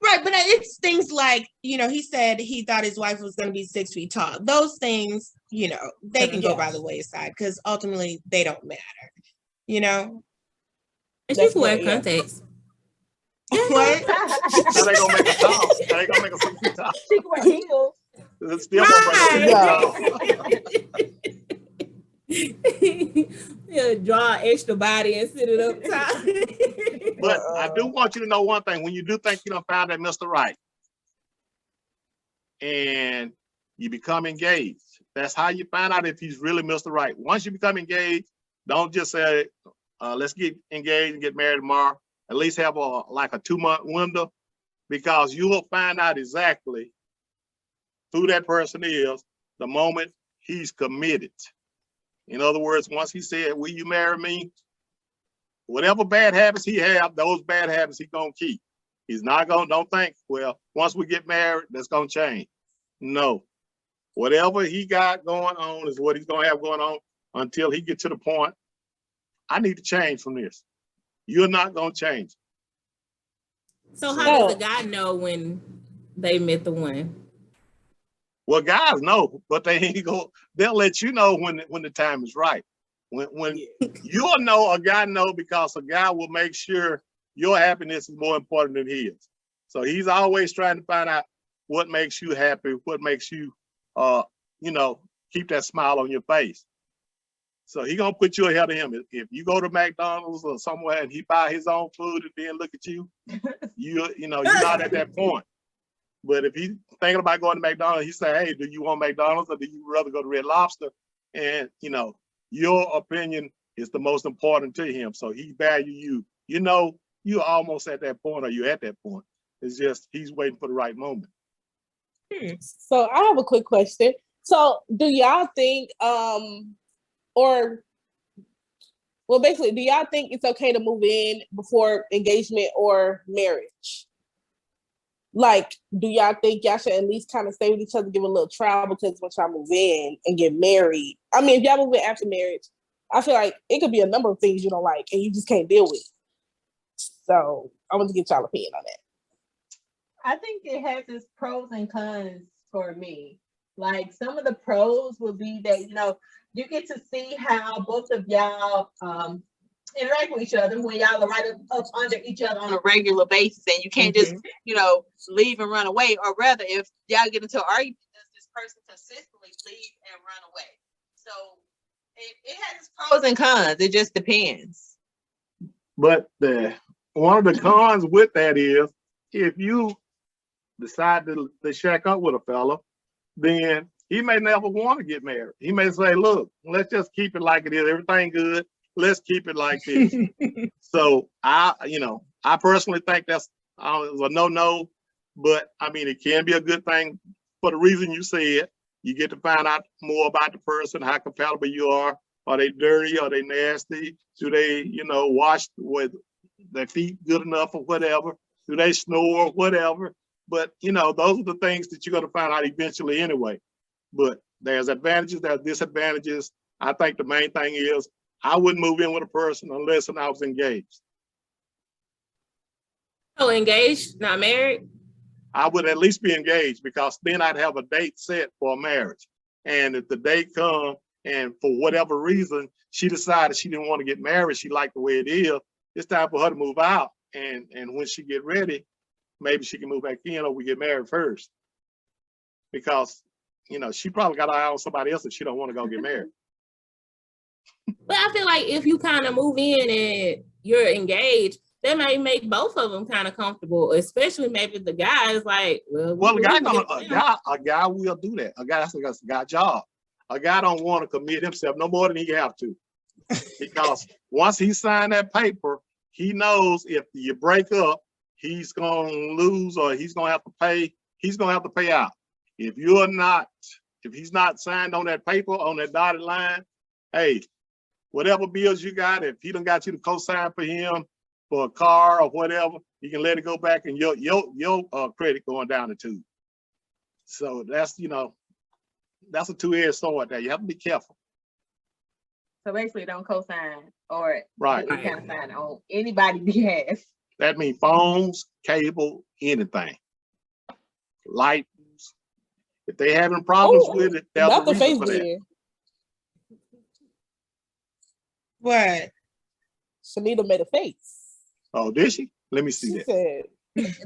Right, but it's things like, he said he thought his wife was going to be 6 feet tall. Those things, they can go by the wayside because ultimately they don't matter, And she can wear contacts. What? How they gonna make a tall? How they gonna make a 6 feet tall? She can wear heels. It's still gonna make a 6 feet tall. Yeah, draw an extra body and sit it up top. But I do want you to know one thing. When you do think you done found that Mr. Right and you become engaged, that's how you find out if he's really Mr. Right. Once you become engaged, don't just say, let's get engaged and get married tomorrow. At least have a 2-month window, because you will find out exactly who that person is the moment he's committed. In other words, once he said, will you marry me? Whatever bad habits he have, those bad habits he gonna keep. He's not gonna, don't think, well, once we get married, that's gonna change. No. Whatever he got going on is what he's gonna have going on until he gets to the point, I need to change from this. You're not gonna change. So how does a guy know when they met the one? Well, guys know, but they ain't go. They'll let you know when the time is right. When you'll know, a guy know, because a guy will make sure your happiness is more important than his. So he's always trying to find out what makes you happy, what makes you, keep that smile on your face. So he gonna put you ahead of him. If you go to McDonald's or somewhere and he buy his own food and then look at you, you're not at that point. But if he's thinking about going to McDonald's, he say, hey, do you want McDonald's or do you rather go to Red Lobster? And your opinion is the most important to him. So he value you. You're almost at that point, or you're at that point. It's just he's waiting for the right moment. So I have a quick question. So do y'all think basically, do y'all think it's okay to move in before engagement or marriage? Like, do y'all think y'all should at least kind of stay with each other, give a little trial, because once y'all move in and get married, I mean, if y'all move in after marriage, I feel like it could be a number of things you don't like and you just can't deal with. So I want to get y'all opinion on that. I think it has its pros and cons for me. Like, some of the pros would be that, you get to see how both of y'all interact with each other when y'all are right up under each other on a regular basis, and you can't just leave and run away. Or rather, if y'all get into an argument, does this person consistently leave and run away? So it has its pros and cons. It just depends. But one of the cons with that is, if you decide to shack up with a fella, then he may never want to get married. He may say, look, let's just keep it like it is. Everything good. Let's keep it like this. So I personally think that's a no, but I mean, it can be a good thing for the reason you said. You get to find out more about the person, how compatible you are. Are they dirty? Are they nasty? Do they, wash with their feet good enough or whatever? Do they snore? Whatever. But, those are the things that you're going to find out eventually anyway. But there's advantages, there's disadvantages. I think the main thing is, I wouldn't move in with a person unless I was engaged. Oh, engaged, not married? I would at least be engaged, because then I'd have a date set for a marriage. And if the date comes and for whatever reason, she decided she didn't want to get married, she liked the way it is, it's time for her to move out. And when she get ready, maybe she can move back in, or we get married first. Because, she probably got an eye on somebody else and she don't want to go get married. But I feel like if you kind of move in and you're engaged, that may make both of them kind of comfortable, especially maybe the guy is like, well, the guy a guy will do that. A guy, that's a guy job. A guy don't want to commit himself no more than he have to, because once he signed that paper, he knows if you break up, he's gonna lose or he's gonna have to pay. He's gonna have to pay out. If he's not signed on that paper on that dotted line, hey, whatever bills you got, if he done got you to co-sign for him for a car or whatever, you can let it go back and your credit going down the tube. So that's, that's a two-edged sword there. You have to be careful. So basically, don't co-sign or right. any kind of sign on anybody's behalf. That means phones, cable, anything. Lights. If they having problems with it, there's a reason for that. What? Shanita made a face. Oh, did she? Let me see She that. said,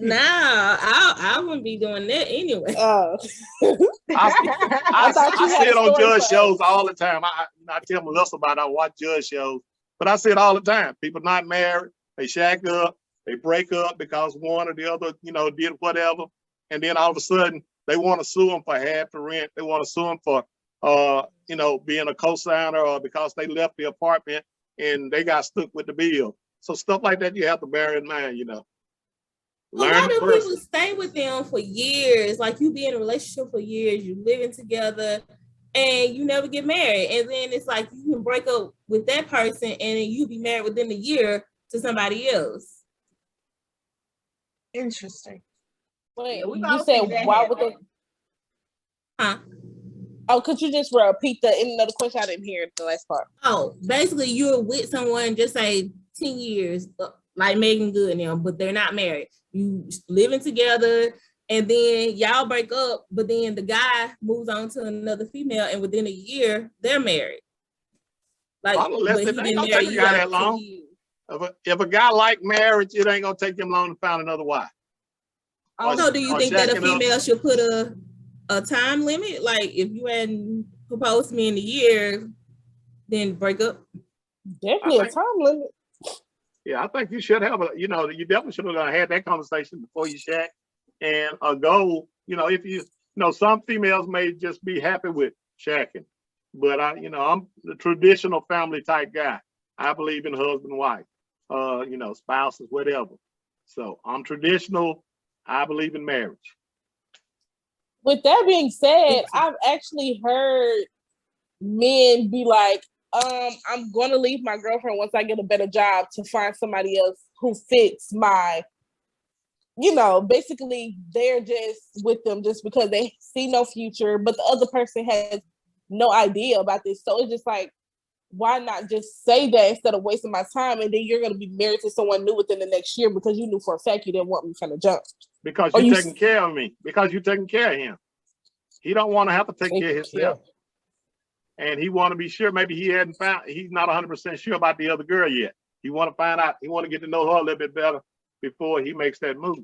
nah, I wouldn't be doing that anyway. I see it on judge shows all the time. I tell Melissa about it. I watch judge shows, but I see it all the time. People not married, they shack up, they break up because one or the other, did whatever, and then all of a sudden they want to sue them for half the rent. They want to sue them for, being a co-signer or because they left the apartment and they got stuck with the bill. So stuff like that you have to bear in mind, A lot of people stay with them for years. Like you be in a relationship for years, you living together, and you never get married. And then it's like you can break up with that person, and then you be married within a year to somebody else. Interesting. Wait, you said why would they? Huh? Oh, could you just repeat the end of the question? I didn't hear the last part. Oh, basically you're with someone, just say 10 years, like Megan Good now, but they're not married. You living together, and then y'all break up, but then the guy moves on to another female, and within a year they're married. Like, but he didn't marry you that long. If a guy like marriage, it ain't gonna take him long to find another wife. So do you think that a female should put a time limit? Like if you hadn't proposed to me in a year, then break up? Definitely a time limit. Yeah, I think you should have you definitely should have had that conversation before you shack. And a goal, if some females may just be happy with shacking, but I'm the traditional family type guy. I believe in husband, wife, spouses, whatever. So I'm traditional. I believe in marriage. With that being said, I've actually heard men be like, I'm going to leave my girlfriend once I get a better job to find somebody else who fits my, basically they're just with them just because they see no future, but the other person has no idea about this. So it's just like, why not just say that instead of wasting my time, and then you're going to be married to someone new within the next year because you knew for a fact you didn't want me from the jump. Because you're taking care of me. Because you're taking care of him. He don't want to have to take care of himself. And he want to be sure. Maybe he's not 100% sure about the other girl yet. He want to find out. He want to get to know her a little bit better before he makes that move.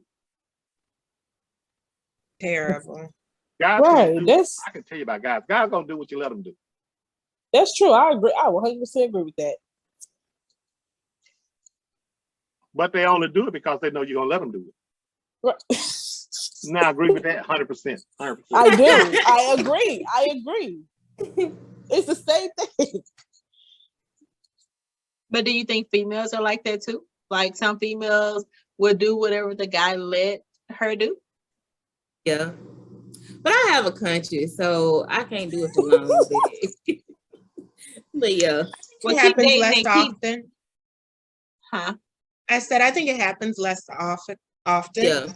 Terrible. Guys, right. I can tell you about guys. Guys gonna do what you let them do. That's true. I agree. I 100% agree with that. But they only do it because they know you're gonna let them do it. Right. Now I agree with that 100%. 100%. I do. I agree. It's the same thing. But do you think females are like that too? Like some females will do whatever the guy let her do? Yeah. But I have a conscience, so I can't do it for long. But yeah. It happens less often. Huh? I said I think it happens less often. Yeah.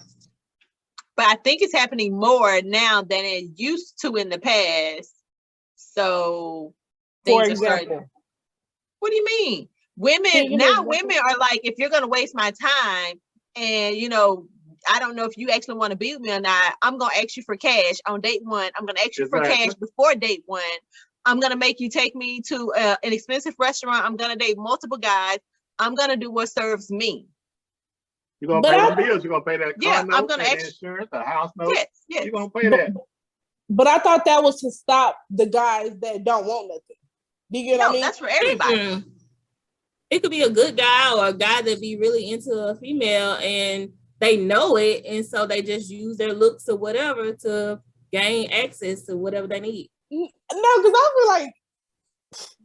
But I think it's happening more now than it used to in the past. So for example, what do you mean? Women are like, if you're gonna waste my time and I don't know if you actually want to be with me or not, I'm gonna ask you for cash on date one. I'm gonna ask you for cash before date one. I'm gonna make you take me to an expensive restaurant. I'm gonna date multiple guys. I'm gonna do what serves me. You're gonna pay the bills. You're gonna pay that car note, I'm gonna insurance, the house note. Yes. You're gonna pay that. But I thought that was to stop the guys that don't want nothing. Do you get what I mean? That's for everybody. Mm-mm. It could be a good guy or a guy that be really into a female and they know it, and so they just use their looks or whatever to gain access to whatever they need. No, because I feel like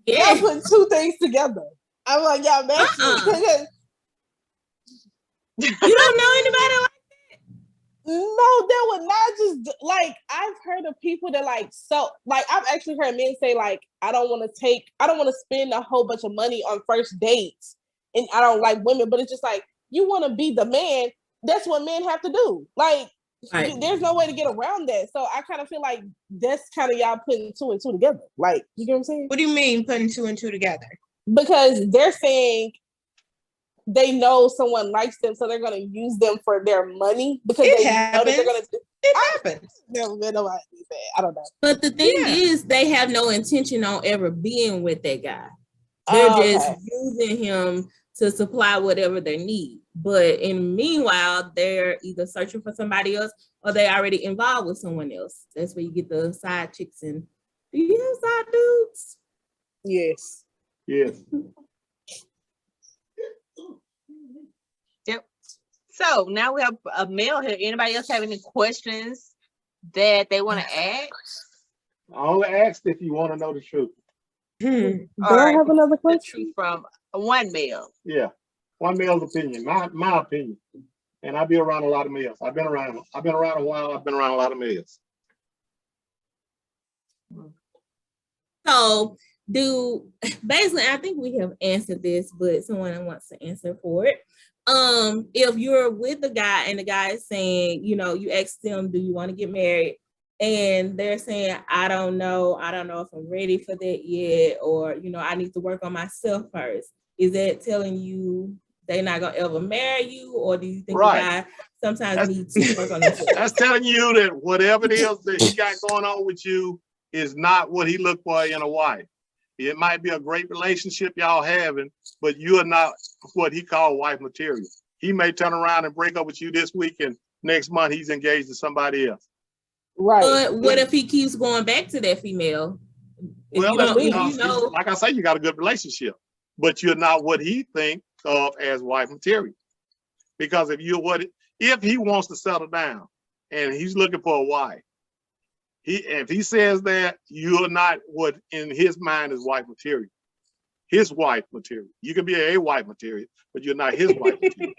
y'all putting two things together. I'm like, y'all matching. You don't know anybody like that? No, that would not just like I've heard of people that like so like I've actually heard men say like I don't want to spend a whole bunch of money on first dates, and I don't like women, but it's just like you want to be the man. That's what men have to do. Like there's no way to get around that. So I kind of feel like that's kind of y'all putting two and two together. Like, you get what I'm saying? What do you mean putting two and two together? Because they're saying they know someone likes them, so they're going to use them for their money because It they happens. know that they're going to. It happens. Never been nobody do that. I don't know. But the thing is, they have no intention on ever being with that guy. They're just using him to supply whatever they need. But in meanwhile, they're either searching for somebody else or they already involved with someone else. That's where you get the side chicks. And do you have side dudes? Yes. Yes. Yep. So now we have a male here. Anybody else have any questions that they want to ask? I only asked if you want to know the truth. Do I have another question? The truth from one male. Yeah, one male's opinion, my opinion. And I've been around a lot of males. I've been around a while. I've been around a lot of males. So basically, I think we have answered this, but someone wants to answer for it. If you're with a guy and the guy is saying, you ask them, do you want to get married? And they're saying, I don't know if I'm ready for that yet, or, I need to work on myself first. Is that telling you they're not going to ever marry you? Or do you think the guy sometimes needs to work on himself? That's telling you that whatever it is that he got going on with you is not what he looked for in a wife. It might be a great relationship y'all having, but you are not what he called wife material. He may turn around and break up with you this week, and next month he's engaged to somebody else. Right. But what if he keeps going back to that female? Well, like I say, you got a good relationship, but you're not what he thinks of as wife material. Because if he wants to settle down and he's looking for a wife, if he says that, you're not what in his mind is wife material. His wife material. You can be a wife material, but you're not his wife material.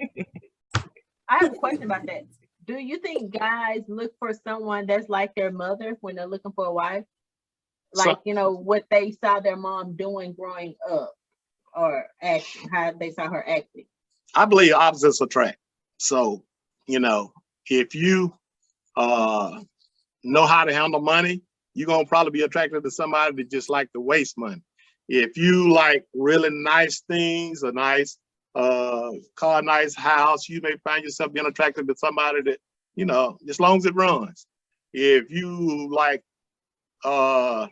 I have a question about that. Do you think guys look for someone that's like their mother when they're looking for a wife? Like, what they saw their mom doing growing up or acting, how they saw her acting? I believe opposites attract. So, if you know how to handle money, you're going to probably be attracted to somebody that just like to waste money. If you like really nice things, a nice car, nice house, you may find yourself being attracted to somebody that, as long as it runs. If you like, I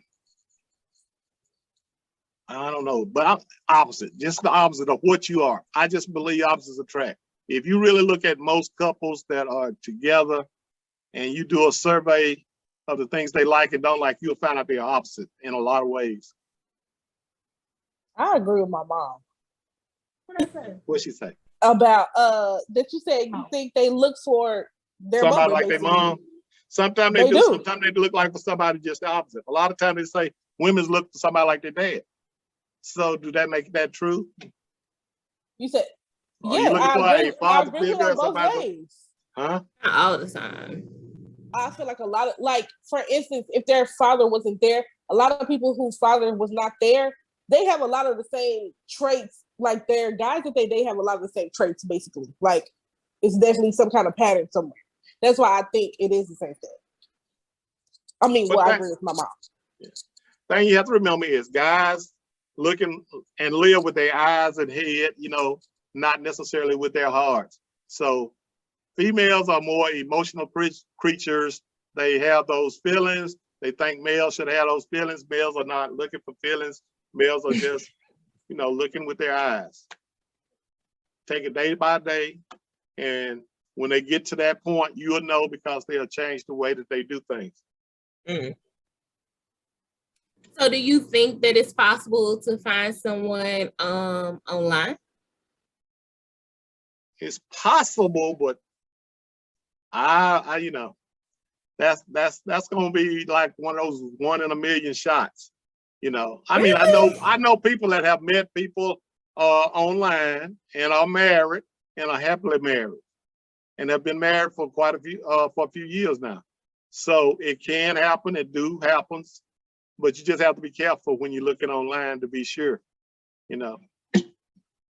don't know, but I'm opposite, just the opposite of what you are. I just believe opposites attract. If you really look at most couples that are together and you do a survey of the things they like and don't like, you'll find out they're opposite in a lot of ways. I agree with my mom. What'd she say? About that you said you think they look for their somebody mother, like basically. their mom. Sometimes they do. Sometimes they look like for somebody just the opposite. A lot of times they say women look for somebody like their dad. So do that make that true? You said, yeah, I agree with on both ways. Huh? Not all the time. I feel like a lot of, like, for instance, if their father wasn't there, a lot of people whose father was not there, they have a lot of the same traits. Like their guys that they have a lot of the same traits, basically. Like it's definitely some kind of pattern somewhere. That's why I think it is the same thing. I mean, I agree with my mom. Yeah. Thing you have to remember is guys looking and live with their eyes and head, not necessarily with their hearts. So females are more emotional creatures. They have those feelings. They think males should have those feelings. Males are not looking for feelings. Males are just, looking with their eyes. Take it day by day. And when they get to that point, you'll know because they'll change the way that they do things. Mm. So do you think that it's possible to find someone online? It's possible, but I that's gonna be like one of those 1 in a million shots. I mean, I know people that have met people online and are married and are happily married and have been married for quite a few years now. So it can happen. It happens, but you just have to be careful when you're looking online to be sure. You're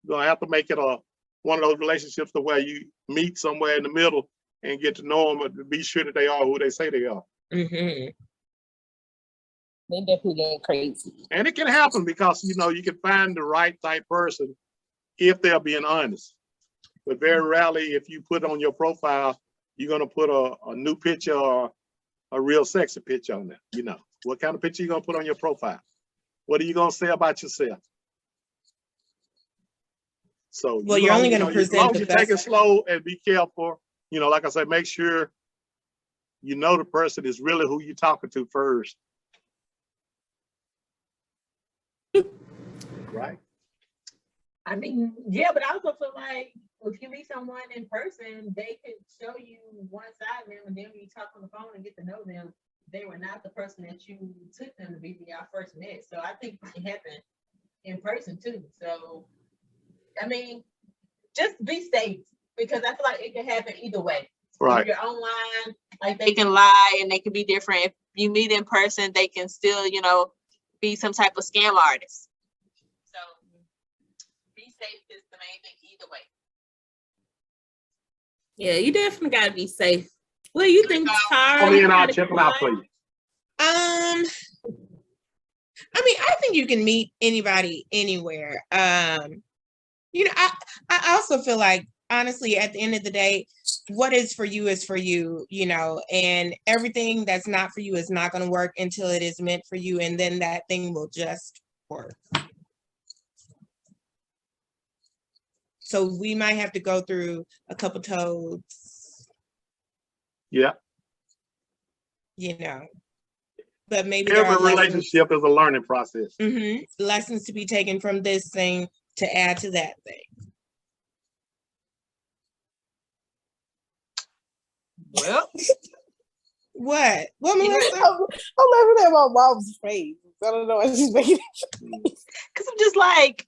gonna have to make it one of those relationships to where you meet somewhere in the middle and get to know them and to be sure that they are who they say they are. Mm-hmm. They definitely getting crazy. And it can happen because you can find the right type person if they're being honest. But very rarely, if you put on your profile, you're gonna put a new picture or a real sexy picture on there. What kind of picture you gonna put on your profile? What are you gonna say about yourself? So well, you're only gonna present as long as the you best. take it slow and be careful. Like I said, make sure the person is really who you're talking to first. Right. I mean, yeah, but I also feel like if you meet someone in person, they could show you one side of them, and then when you talk on the phone and get to know them, they were not the person that you took them to be when y'all first met. So I think it can happen in person too. So, I mean, just be safe because I feel like it can happen either way. Right. If you're online, like they can lie and they can be different. If you meet in person, they can still, be some type of scam artist. So be safe is the main thing either way. Yeah, you definitely gotta be safe. What do you think, Tara? Come in, I'll check them out for you. I mean, I think you can meet anybody anywhere. I also feel like, honestly, at the end of the day, what is for you, and everything that's not for you is not going to work until it is meant for you, and then that thing will just work. So we might have to go through a couple toads. Yeah. But maybe every relationship is a learning process. Lessons to be taken from this thing to add to that thing. Well, what, Melissa? I'm laughing at my mom's face. I don't know what she's making. Because I'm just like,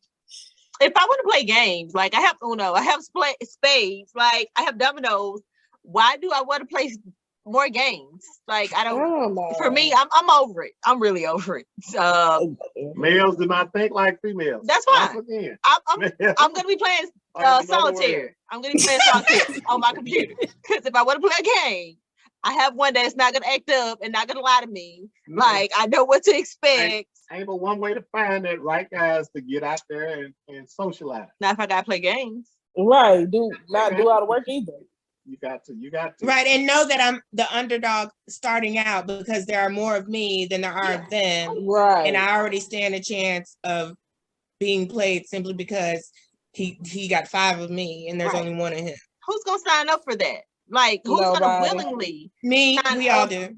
if I want to play games, like I have Uno, I have spades, like I have dominoes. Why do I want to play more games? Like I don't know. For me, I'm over it. I'm really over it. Males do not think like females. That's fine. I'm gonna be playing solitaire. I'm gonna be playing solitaire on my computer. Because if I want to play a game, I have one that's not gonna act up and not gonna lie to me. No. Like I know what to expect. Ain't but one way to find that right guys to get out there and socialize. Now if I gotta play games. Right. Do all the work either. You got to. Right, and know that I'm the underdog starting out because there are more of me than there are of them. Right. And I already stand a chance of being played simply because he got 5 of me and there's only 1 of him. Who's gonna sign up for that? Like who's gonna willingly? Me, we all do.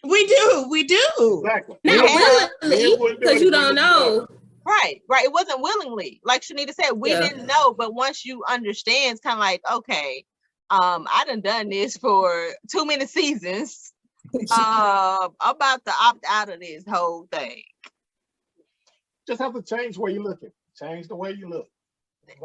We do. Exactly. Not willingly, because you don't know. Right. It wasn't willingly. Like Shanita said, we didn't know, but once you understand, it's kind of like, okay, I done this for too many seasons. I'm about to opt out of this whole thing. Just have to change where you're looking. Change the way you look.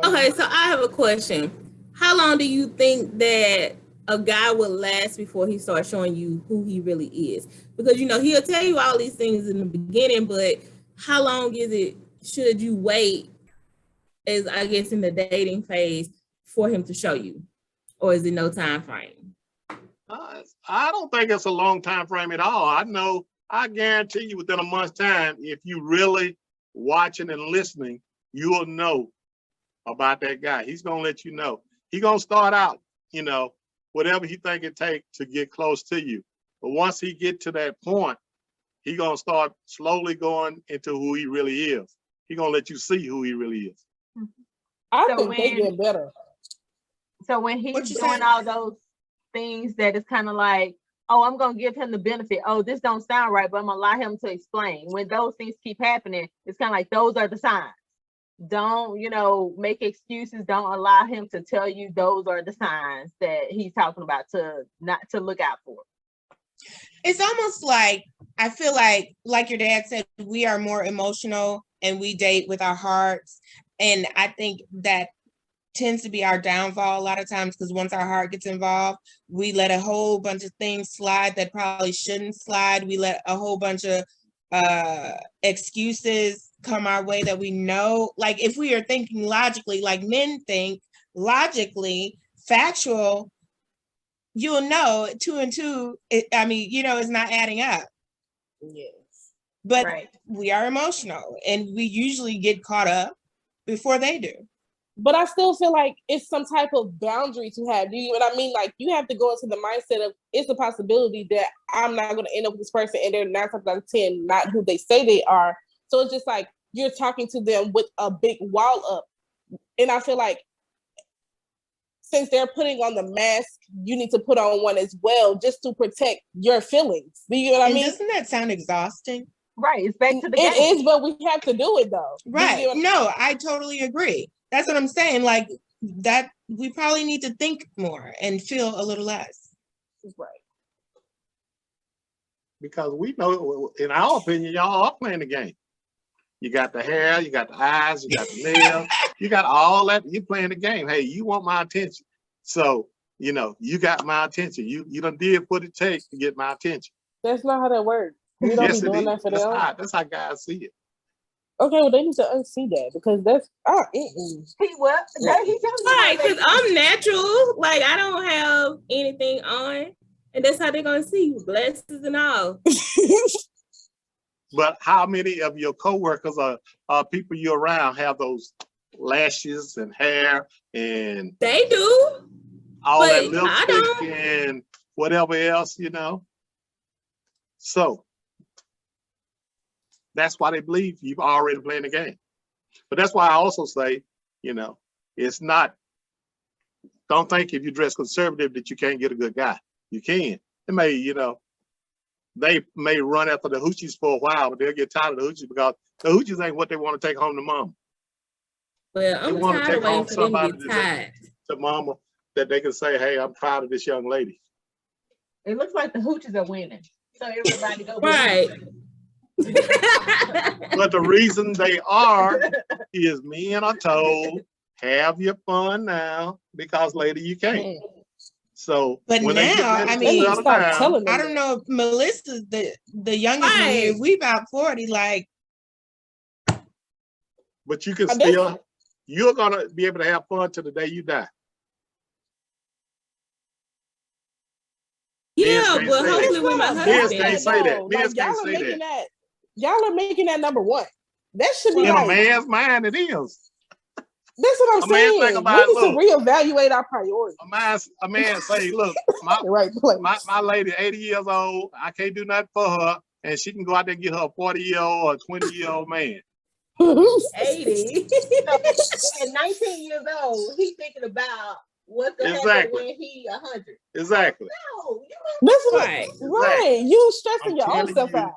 Okay, so I have a question. How long do you think that a guy would last before he starts showing you who he really is? Because he'll tell you all these things in the beginning, but how long should you wait, as I guess in the dating phase, for him to show you? Or is it no time frame? I don't think it's a long time frame at all. I guarantee you within a month's time, if you really watching and listening, you'll know about that guy. He's gonna let you know. He's gonna start out, whatever he think it takes to get close to you. But once he get to that point, he's gonna start slowly going into who he really is. He's gonna let you see who he really is. I think they get better. So when he's doing all those things that is kind of like, oh, I'm gonna give him the benefit. Oh, this don't sound right, but I'm gonna allow him to explain. When those things keep happening, it's kind of like those are the signs. Don't, make excuses. Don't allow him to tell you those are the signs that he's talking about to not to look out for. It's almost like, I feel like your dad said, we are more emotional and we date with our hearts. And I think that tends to be our downfall a lot of times, because once our heart gets involved, we let a whole bunch of things slide that probably shouldn't slide. We let a whole bunch of excuses come our way that we know. Like, if we are thinking logically, like men think logically, factual, you'll know 2 and 2, it's not adding up. Yes. But Right. we are emotional and we usually get caught up before they do. But I still feel like it's some type of boundary to have. Do you know what I mean? Like, you have to go into the mindset of, it's a possibility that I'm not going to end up with this person and they're 9 times out of 10 not who they say they are. So it's just like you're talking to them with a big wall up. And I feel like since they're putting on the mask, you need to put on one as well, just to protect your feelings. Do you know what I mean? Doesn't that sound exhausting? Right. It's back to the game. It is, but we have to do it though. Right. No, I totally agree. That's what I'm saying. Like, that we probably need to think more and feel a little less. Right. Because we know, in our opinion, y'all are playing the game. You got the hair, you got the eyes, you got the nails, you got all that. You're playing the game. Hey, you want my attention. So, you got my attention. You done did what it takes to get my attention. That's not how that works. We don't Yes, be doing that for them. That's how guys see it. Okay, well, they need to unsee that, because that's Right, because I'm natural. Like, I don't have anything on, and that's how they're gonna see you, glasses and all. But how many of your coworkers or people you're around have those lashes and hair and they do all but that lipstick and whatever else, So that's why they believe you've already playing the game. But that's why I also say, it's not, don't think if you dress conservative that you can't get a good guy. You can. It may, they may run after the hoochies for a while, but they'll get tired of the hoochies because the hoochies ain't what they want to take home to mama. Well, I'm tired of waiting for them to get tired. To mama, that they can say, hey, I'm proud of this young lady. It looks like the hoochies are winning. So everybody go. Right. But the reason they are is men are told, have your fun now, because later you can't. So, but now, I don't know if Melissa's the youngest one here. We about 40, like. But you can still, you're gonna be able to have fun till the day you die. Yeah, but hopefully with my husband. Can't say that. Men can't say that. Y'all are making that number one. That should be in a man's mind. It is. That's what I'm saying. We need to reevaluate our priorities. A man say, look, my lady 80 years old, I can't do nothing for her, and she can go out there and get her a 40-year-old or 20-year-old man. 80. At 19 years old, he's thinking about what's going to happen when he's 100. Exactly. No, that's right. Right. You stressing your own stuff out.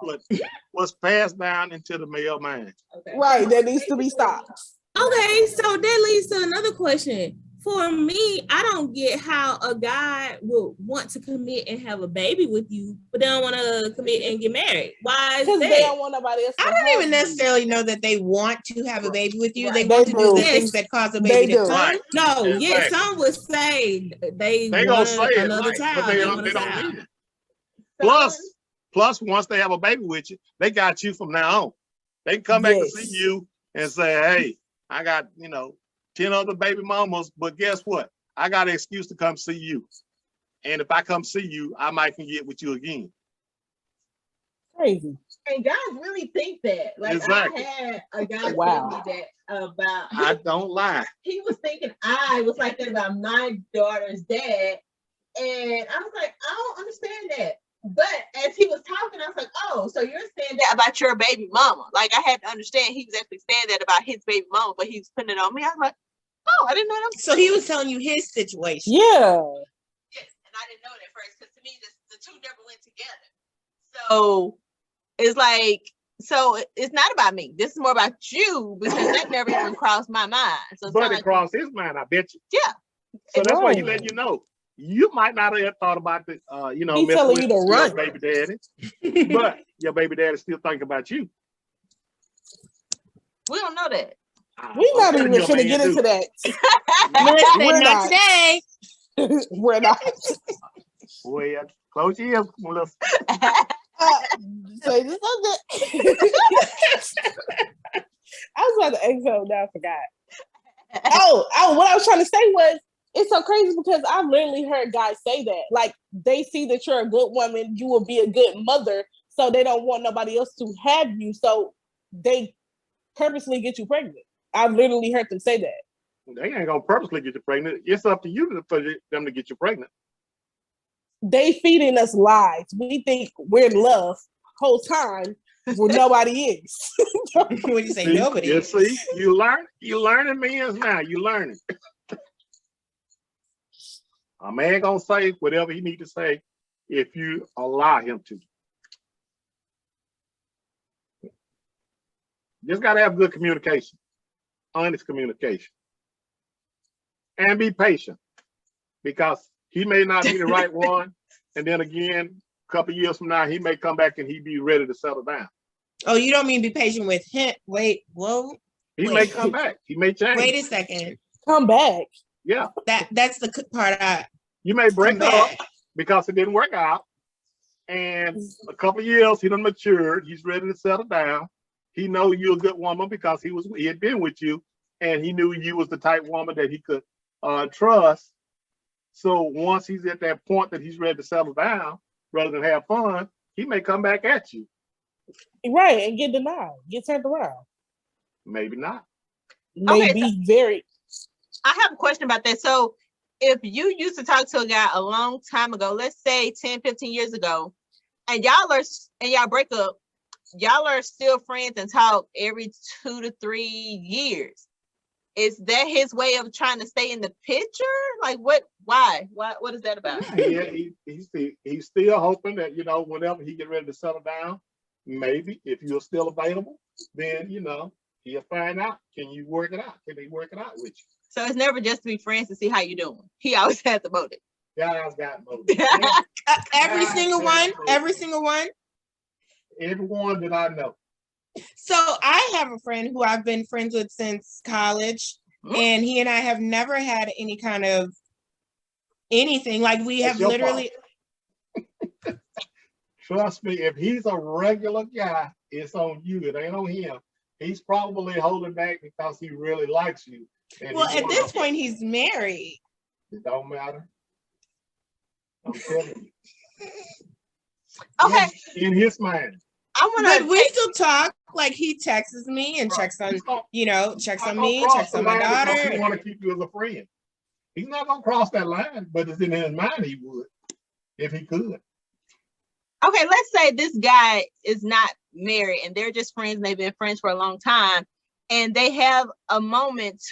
What's passed down into the male mind. Okay. Right. That needs to be stopped. Okay, so that leads to another question. For me, I don't get how a guy will want to commit and have a baby with you, but they don't want to commit and get married. Why is that? They don't want nobody else. I don't even necessarily know that they want to have a baby with you. Right. They want to do the things that cause a baby to come. Right. No, yes, some would say they gonna say another child. But they don't need it. Plus, once they have a baby with you, they got you from now on. They can come back to see you and say, hey, I got, 10 other baby mamas, but guess what? I got an excuse to come see you. And if I come see you, I might can get with you again. Crazy. And guys really think that. Like, exactly. I had a guy tell me that about. I don't lie. He was thinking I was like that about my daughter's dad. And I was like, I don't understand that. But as he was talking, I was like, oh, so you're saying that about your baby mama. Like, I had to understand he was actually saying that about his baby mama, but he was putting it on me. I was like, oh, I didn't know that. So he was telling you his situation. Yeah. Yes, and I didn't know that first, because to me, the two never So it's like, so it's not about me. This is more about you because that never even crossed my mind. So it's But kinda it crossed his mind, I bet you. Yeah. So that's why he Right. letting you know. You might not have thought about the, He messing telling with you to your run. baby daddy, but your baby daddy still thinking about you. we don't know that. We're not I'm even telling you, gonna man, get into that. Listen, We're not not. today. We're not. Well, close your ears, Melissa. Say this on the. I was about to exhale, now I forgot. Oh, what I was trying to say was, it's so crazy because I've literally heard guys say that. Like, they see that you're a good woman, you will be a good mother, so they don't want nobody else to have you, so they purposely get you pregnant. I've literally heard them say that. They ain't gonna purposely get you pregnant. It's up to you for them to get you pregnant. They feeding us lies. We think we're in love whole time where nobody is. What do you say? See, Nobody. you see, you learning men's now. You learning. A man gonna say whatever he need to say if you allow him to. Just gotta have good communication, honest communication, and be patient because he may not be the right one, and then again, a couple years from now, he may come back and he be ready to settle down. Oh, you don't mean be patient with him? Wait, whoa. He may come back. He may change. Wait a second. Come back. Yeah. That's the part You may break come up back. because it didn't work out. And a couple of years, he done matured. He's ready to settle down. He know you're a good woman because he had been with you, and he knew you was the type woman that he could trust. So once he's at that point that he's ready to settle down, rather than have fun, he may come back at you. Right, and get denied, get turned around. Maybe not. Maybe very. I have a question about that. So if you used to talk to a guy a long time ago, let's say 10, 15 years ago, and y'all break up, y'all are still friends and talk every 2 to 3 years. Is that his way of trying to stay in the picture? Like what? Why? What is that about? Yeah, he's still hoping that, whenever he get ready to settle down, maybe if you're still available, then he'll find out. Can you work it out? Can they work it out with you? So it's never just to be friends to see how you doing. He always has the motive. Guys got motive. Every single one. Everyone that I know. So I have a friend who I've been friends with since college, and he and I have never had any kind of anything. Like we That's have literally. Trust me, if he's a regular guy, it's on you. It ain't on him. He's probably holding back because he really likes you. Well, at this point, he's married. It don't matter. I'm telling you. Okay. In his mind. But we still talk. Like he texts me and checks on, checks on me, checks on my daughter. He want to keep you as a friend. He's not gonna cross that line, but it's in his mind he would, if he could. Okay, let's say this guy is not married and they're just friends and they've been friends for a long time, and they have a moment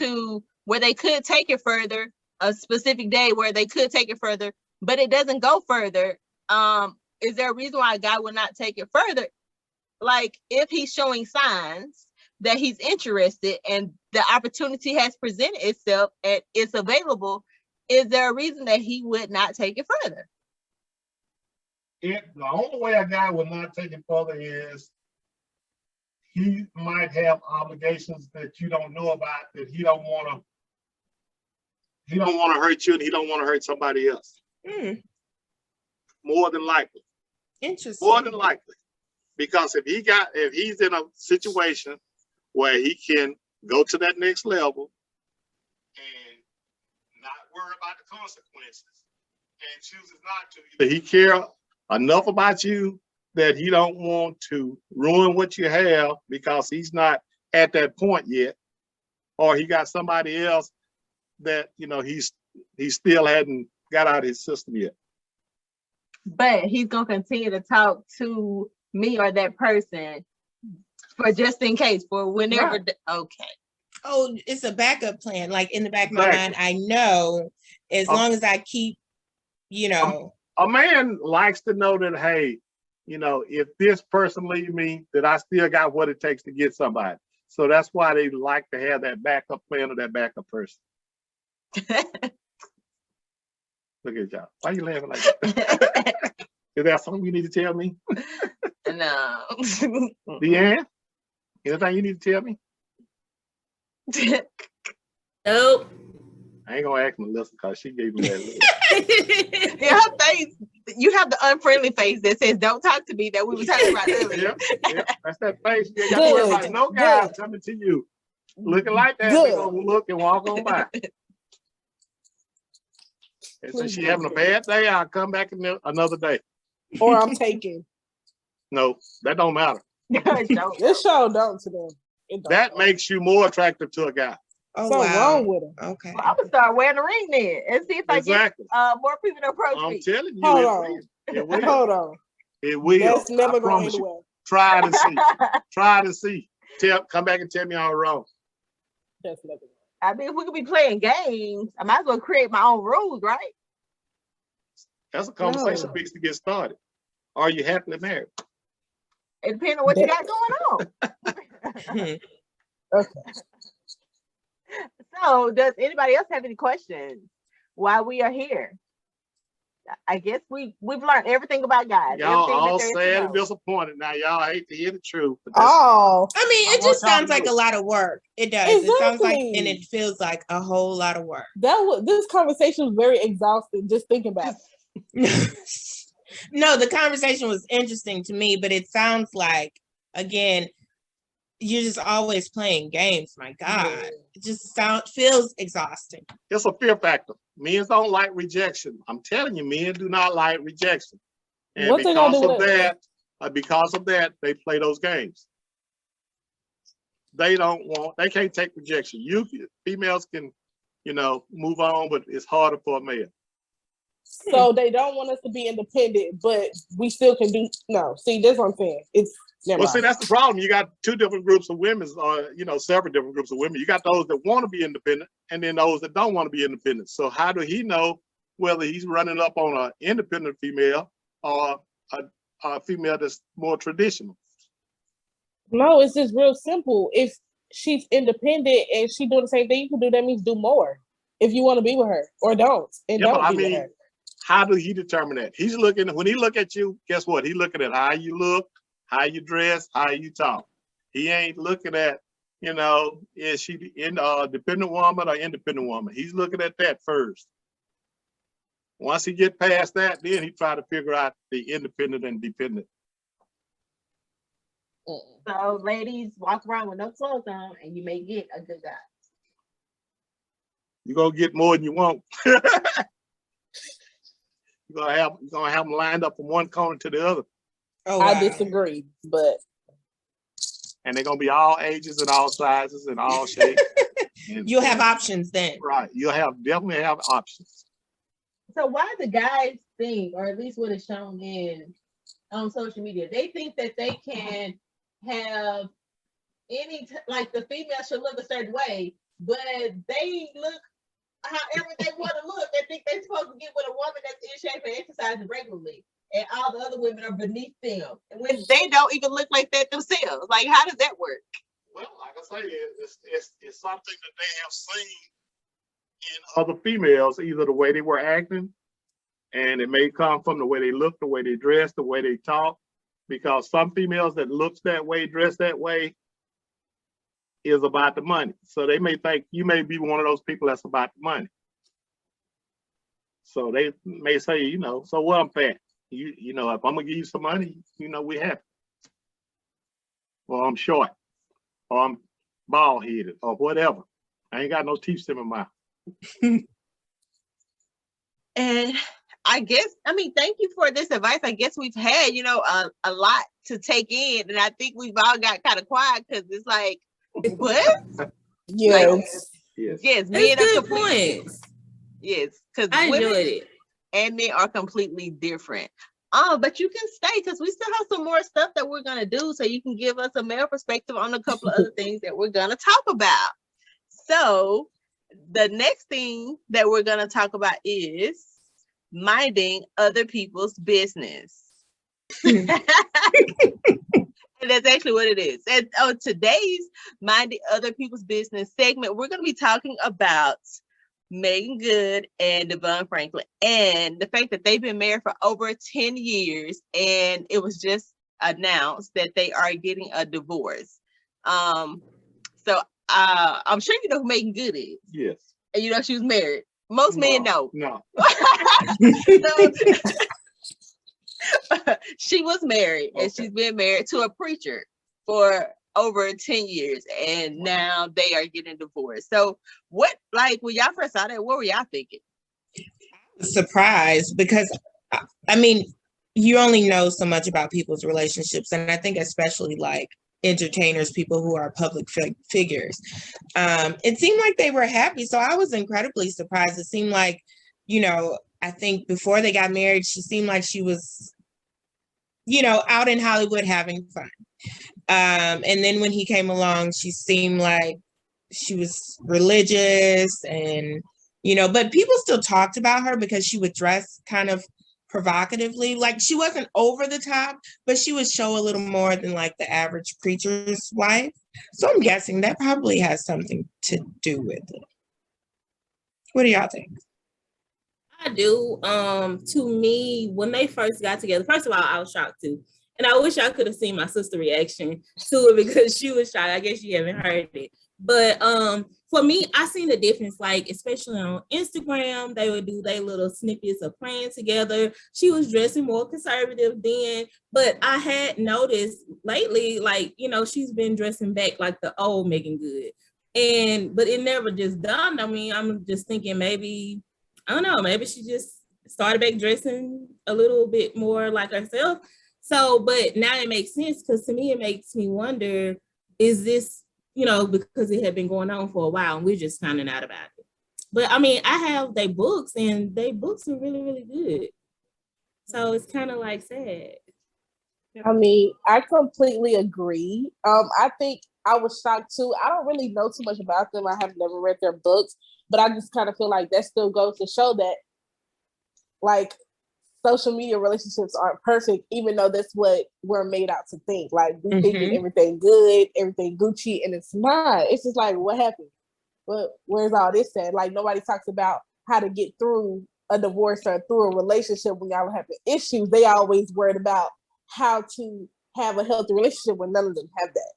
where they could take it further, a specific day where they could take it further, but it doesn't go further. Is there a reason why a guy would not take it further? Like if he's showing signs that he's interested and the opportunity has presented itself and it's available, is there a reason that he would not take it further? The only way a guy would not take it further is he might have obligations that you don't know about, that he don't want to hurt you and he don't want to hurt somebody else. More than likely. Interesting. More than likely. Because if he's in a situation where he can go to that next level and not worry about the consequences and chooses not to, he care enough about you that he don't want to ruin what you have because he's not at that point yet, or he got somebody else that he still hadn't got out of his system yet. But he's gonna continue to talk to me or that person for just in case, for whenever. Right. Okay. Oh, it's a backup plan. Like in the back of my mind, I know as long as I keep, A man likes to know that, hey, if this person leave me, that I still got what it takes to get somebody. So that's why they like to have that backup plan or that backup person. Look at y'all. Why you laughing like that? Is that something you need to tell me? No. Deanne, anything you need to tell me? Nope. I ain't gonna ask Melissa because she gave me that look. Yeah, her face. You have the unfriendly face that says "Don't talk to me" that we were talking about earlier. Yep, that's that face. You got to worry about no guys coming to you looking like that. They're gonna look and walk on by. And since she having a bad day, I'll come back another day. Or I'm taking. No, that don't matter. This show don't to them. That makes you more attractive to a guy. Oh, something wrong with him. Okay. Well, I'm gonna start wearing the ring then and see if I get more people to approach me. I'm telling you, it will. Hold on. It will. That's never going to end well. Try to see. Try to see. Come back and tell me I'm wrong. That's never. I mean, if we could be playing games, I might as well create my own rules, right? That's a conversation piece to get started. Are you happily married? It depends on what you got going on. Okay. So, does anybody else have any questions while we are here? I guess we've learned everything about guys. Y'all all sad and disappointed now. Y'all hate to hear the truth. Oh, I mean, it just sounds like a lot of work. It does. Exactly. It sounds like, and it feels like a whole lot of work. This conversation was very exhausting. Just thinking about it. No, the conversation was interesting to me, but it sounds like, again, you're just always playing games. My God, it just feels exhausting. It's a fear factor. Men don't like rejection. I'm telling you, men do not like rejection, and because of that, they play those games. They can't take rejection. Females can, move on, but it's harder for a male. So they don't want us to be independent, but we still can do. No, see, that's what I'm saying. See, that's the problem. You got two different groups of women, or several different groups of women. You got those that want to be independent, and then those that don't want to be independent. So how do he know whether he's running up on an independent female or a female that's more traditional? No, it's just real simple. If she's independent and she doing the same thing you can do, that means do more. If you want to be with her, or don't, and don't be with her. How do he determine that? He's looking, when he look at you, guess what? He's looking at how you look, how you dress, how you talk. He ain't looking at, is she a dependent woman or independent woman? He's looking at that first. Once he get past that, then he try to figure out the independent and dependent. So ladies, walk around with no clothes on and you may get a good guy. You're gonna get more than you want. You're gonna have them lined up from one corner to the other. Oh, wow. I disagree, but and they're gonna be all ages and all sizes and all shapes. You'll have options then. Right. You'll definitely have options. So why the guys think, or at least what is shown on social media, they think that they can have like the female should look a certain way, but they look however they want to look. They think they're supposed to get with a woman that's in shape and exercising regularly, and all the other women are beneath them when they don't even look like that themselves. Like, how does that work? Well, like I say, it's something that they have seen in other females, either the way they were acting, and it may come from the way they look, the way they dress, the way they talk, because some females that looks that way, dress that way, is about the money. So they may think you may be one of those people that's about the money. So they may say, so what, I'm fat. If I'm gonna give you some money, we happy. Or I'm short, or I'm bald headed, or whatever. I ain't got no teeth in my mouth. And I guess, thank you for this advice. I guess we've had, a lot to take in, and I think we've all got kind of quiet because it's like, what? Yes. Yes. Men are good points. Yes, because I enjoyed it. And men are completely different. But you can stay because we still have some more stuff that we're gonna do, so you can give us a male perspective on a couple of other things that we're gonna talk about. So the next thing that we're gonna talk about is minding other people's business. And that's actually what it is. And on today's Minding Other People's Business segment, we're going to be talking about Megan Good and Devon Franklin, and the fact that they've been married for over 10 years, and it was just announced that they are getting a divorce. So I'm sure you know who Megan Good is. Yes. And you know she was married. Most men know. No. So, she was married, and she's been married to a preacher for over 10 years, and now they are getting divorced. So what, like, when y'all first saw that, what were y'all thinking? Surprised, because I mean, you only know so much about people's relationships, and I think especially like entertainers, people who are public figures. It seemed like they were happy, so I was incredibly surprised. It seemed like, you know, I think before they got married, she seemed like she was, you know, out in Hollywood having fun. And then when he came along, she seemed like she was religious and, you know, but people still talked about her because she would dress kind of provocatively. Like, she wasn't over the top, but she would show a little more than like the average preacher's wife. So I'm guessing that probably has something to do with it. What do y'all think? I do. To me, when they first got together, first of all, I was shocked too. And I wish I could have seen my sister's reaction to it because she was shocked. I guess she haven't heard it. But for me, I seen the difference, like, especially on Instagram, they would do their little snippets of praying together. She was dressing more conservative then, but I had noticed lately, like, you know, she's been dressing back like the old Megan Good. But it never just dawned on me. I'm just thinking maybe, I don't know, maybe she just started back dressing a little bit more like herself. So, but now it makes sense, because to me, it makes me wonder, is this, you know, because it had been going on for a while and we're just finding out about it. But I mean, I have their books, and their books are really, really good. So it's kind of like sad. I mean, I completely agree. I think I was shocked too. I don't really know too much about them. I have never read their books, but I just kind of feel like that still goes to show that, like, social media relationships aren't perfect, even though that's what we're made out to think. Like, we thinking everything good, everything Gucci, and it's not. It's just like, what happened? Where's all this at? Like, nobody talks about how to get through a divorce or through a relationship when y'all have issues. They always worried about how to have a healthy relationship when none of them have that.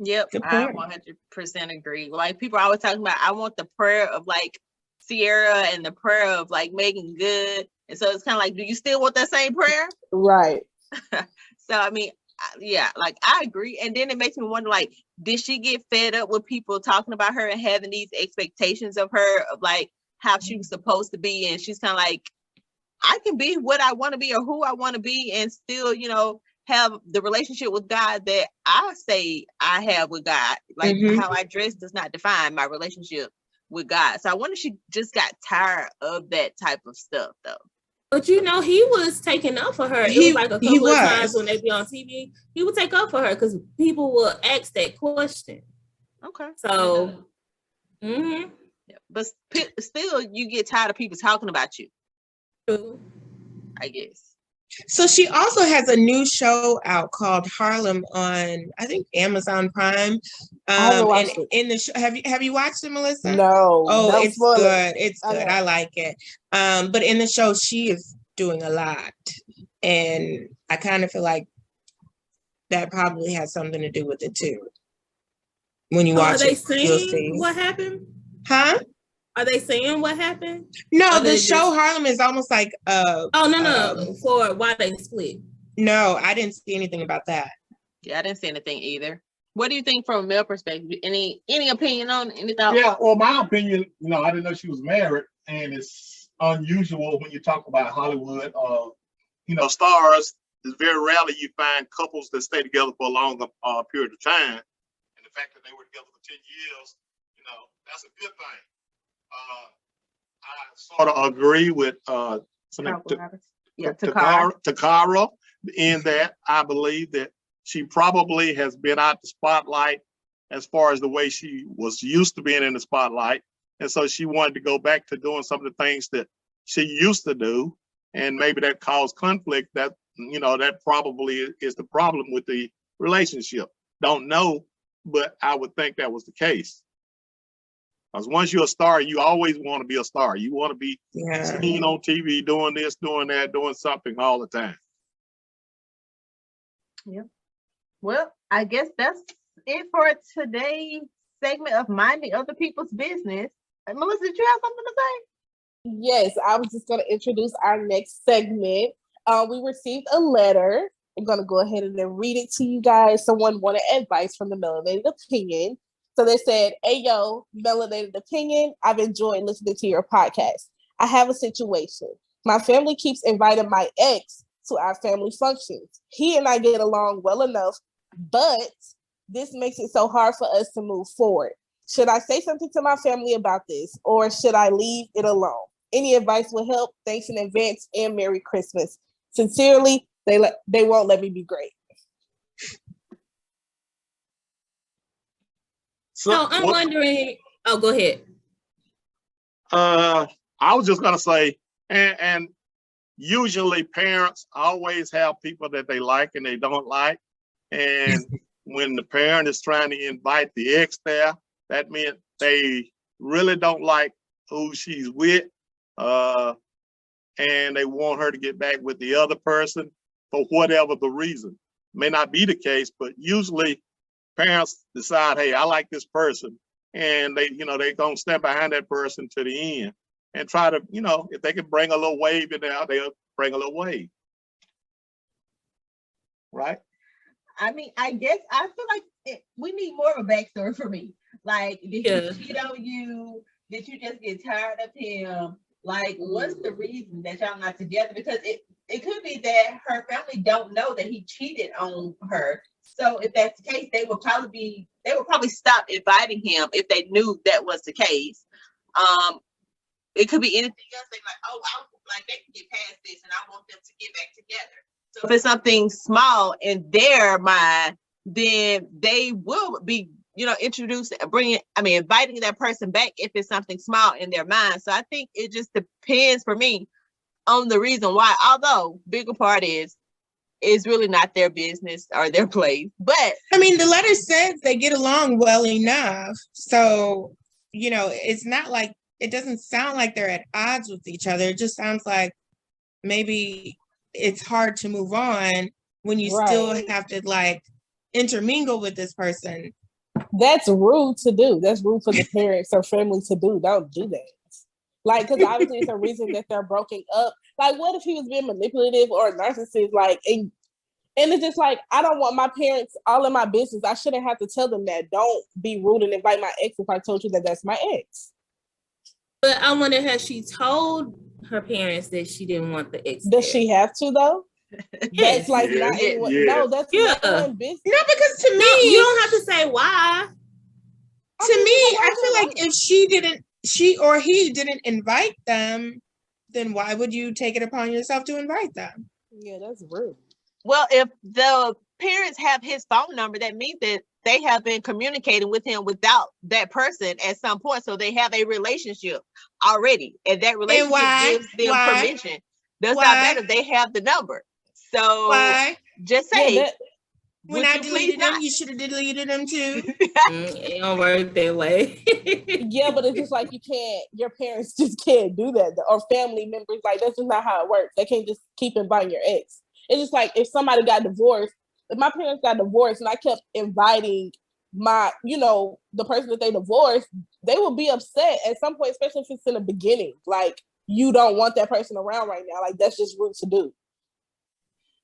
Yep, I 100% agree. Like, people are always talking about, I want the prayer of like Sierra and the prayer of like Megan Good. And so it's kind of like, do you still want that same prayer? Right. So, I mean, yeah, like, I agree. And then it makes me wonder, like, did she get fed up with people talking about her and having these expectations of her, of like how she was supposed to be? And she's kind of like, I can be what I want to be or who I want to be and still, you know, have the relationship with God that I say I have with God. Like, how I dress does not define my relationship with God. So I wonder if she just got tired of that type of stuff, though. But you know, he was taking up for her. It was like a couple of times when they be on TV, he would take up for her because people will ask that question. Okay. So, yeah. But still, you get tired of people talking about you. True. I guess. So she also has a new show out called Harlem on, I think, Amazon Prime. And in the show, have you watched it, Melissa? No. Oh, it's good. It's good. I like it. But in the show, she is doing a lot, and I kind of feel like that probably has something to do with it too. When you watch it, you'll see what happened. Huh? Are they saying what happened? No, the show Harlem is almost like no. For why they split. No, I didn't see anything about that. Yeah, I didn't see anything either. What do you think from a male perspective? Any opinion on anything? Yeah, well, my opinion, you know, I didn't know she was married, and it's unusual when you talk about Hollywood, you know, stars. It's very rarely you find couples that stay together for a long period of time. And the fact that they were together for 10 years, you know, that's a good thing. I sort of agree with Takara in that I believe that she probably has been out the spotlight as far as the way she was used to being in the spotlight. And so she wanted to go back to doing some of the things that she used to do. and maybe that caused conflict. That, you know, that probably is the problem with the relationship. Don't know, but I would think that was the case. Because once you're a star, you always want to be a star. You want to be seen on TV doing this, doing that, doing something all the time. Yeah. Well, I guess that's it for today's segment of minding other people's business. Melissa, did you have something to say? Yes, I was just going to introduce our next segment. We received a letter. I'm going to go ahead and then read it to you guys. Someone wanted advice from the Melanated Opinion. So they said, hey, yo, Melanated Opinion, I've enjoyed listening to your podcast. I have a situation. My family keeps inviting my ex to our family functions. He and I get along well enough, but this makes it so hard for us to move forward. Should I say something to my family about this, or should I leave it alone? Any advice will help. Thanks in advance, and Merry Christmas. Sincerely, they won't let me be great. So I'm wondering. Oh, go ahead. I was just gonna say, and usually parents always have people that they like and they don't like, and when the parent is trying to invite the ex there, that meant they really don't like who she's with, and they want her to get back with the other person for whatever the reason. May not be the case, but usually parents decide, hey, I like this person, and they, you know, they gonna stand behind that person to the end and try to, you know, if they can bring a little wave in there, they'll bring a little wave. Right? I mean, I guess I feel like we need more of a backstory for me. Like, did he cheat on you? Did you just get tired of him? Like, what's the reason that y'all not together? Because it could be that her family don't know that he cheated on her. So if that's the case, they would probably stop inviting him if they knew that was the case. It could be anything else. They're like, oh, like they can get past this, and I want them to get back together. So if it's something small in their mind, then they will be, you know, inviting that person back if it's something small in their mind. So I think it just depends for me on the reason why. Although bigger part is really not their business or their place. But I mean, the letter says they get along well enough. So, you know, it's not like, it doesn't sound like they're at odds with each other. It just sounds like maybe it's hard to move on when you still have to like intermingle with this person. That's rude to do. That's rude for the parents or family to do. Don't do that. Like, because obviously it's a reason that they're broken up. Like, what if he was being manipulative or a narcissist? Like, and it's just like, I don't want my parents all in my business. I shouldn't have to tell them that. Don't be rude and invite my ex if I told you that that's my ex. But I wonder, has she told her parents that she didn't want the ex? Does she have to though? Yes. That's like not anyone. No, that's not one business. No, because to me, you don't have to say why. To me, I feel like if she or he didn't invite them, then why would you take it upon yourself to invite them? Yeah, that's rude. Well, if the parents have his phone number, that means that they have been communicating with him without that person at some point. So they have a relationship already. And that relationship gives them permission. That's not better. They have the number. So just say, when I deleted them, you should have deleted them too. It don't work that way. Yeah, but it's just like your parents just can't do that. Or family members, like that's just not how it works. They can't just keep inviting your ex. It's just like if somebody got divorced, if my parents got divorced and I kept inviting my, you know, the person that they divorced, they will be upset at some point, especially if it's in the beginning. Like, you don't want that person around right now. Like, that's just rude to do.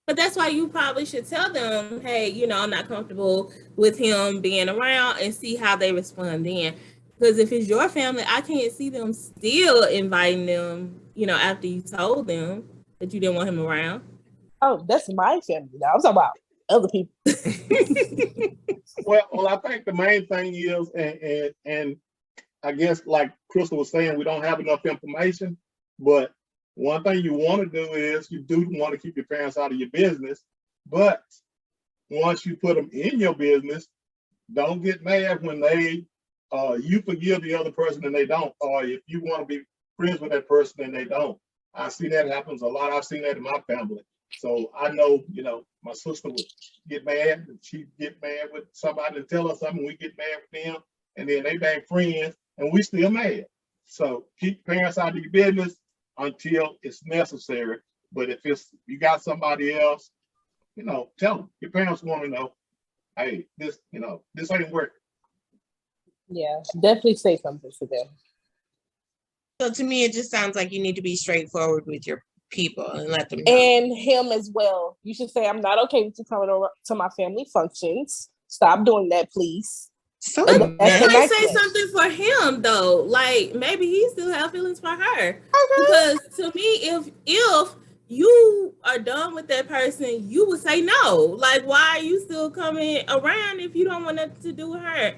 But that's why you probably should tell them, hey, you know, I'm not comfortable with him being around, and see how they respond then. Because if it's your family, I can't see them still inviting them, you know, after you told them that you didn't want him around. Oh, that's my family now. I'm talking about other people. Well, I think the main thing is, and I guess like Crystal was saying, we don't have enough information, but one thing you want to do is you do want to keep your parents out of your business, but once you put them in your business, don't get mad when you forgive the other person and they don't, or if you want to be friends with that person and they don't. I see that happens a lot. I've seen that in my family. So I know, my sister would get mad and she'd get mad with somebody to tell us something. We get mad with them and then they back friends and we still mad. So keep parents out of your business until it's necessary. But if you got somebody else, tell them. Your parents want to know, hey, this ain't working. Yeah, definitely say something to them. So to me, it just sounds like you need to be straightforward with your people and let them know. And him as well. You should say, I'm not okay with you coming over to my family functions. Stop doing that, please. So But nice. you might say something for him though. Like maybe he still have feelings for her. Okay. Because to me, if you are done with that person, you would say no. Like, why are you still coming around if you don't want nothing to do with her?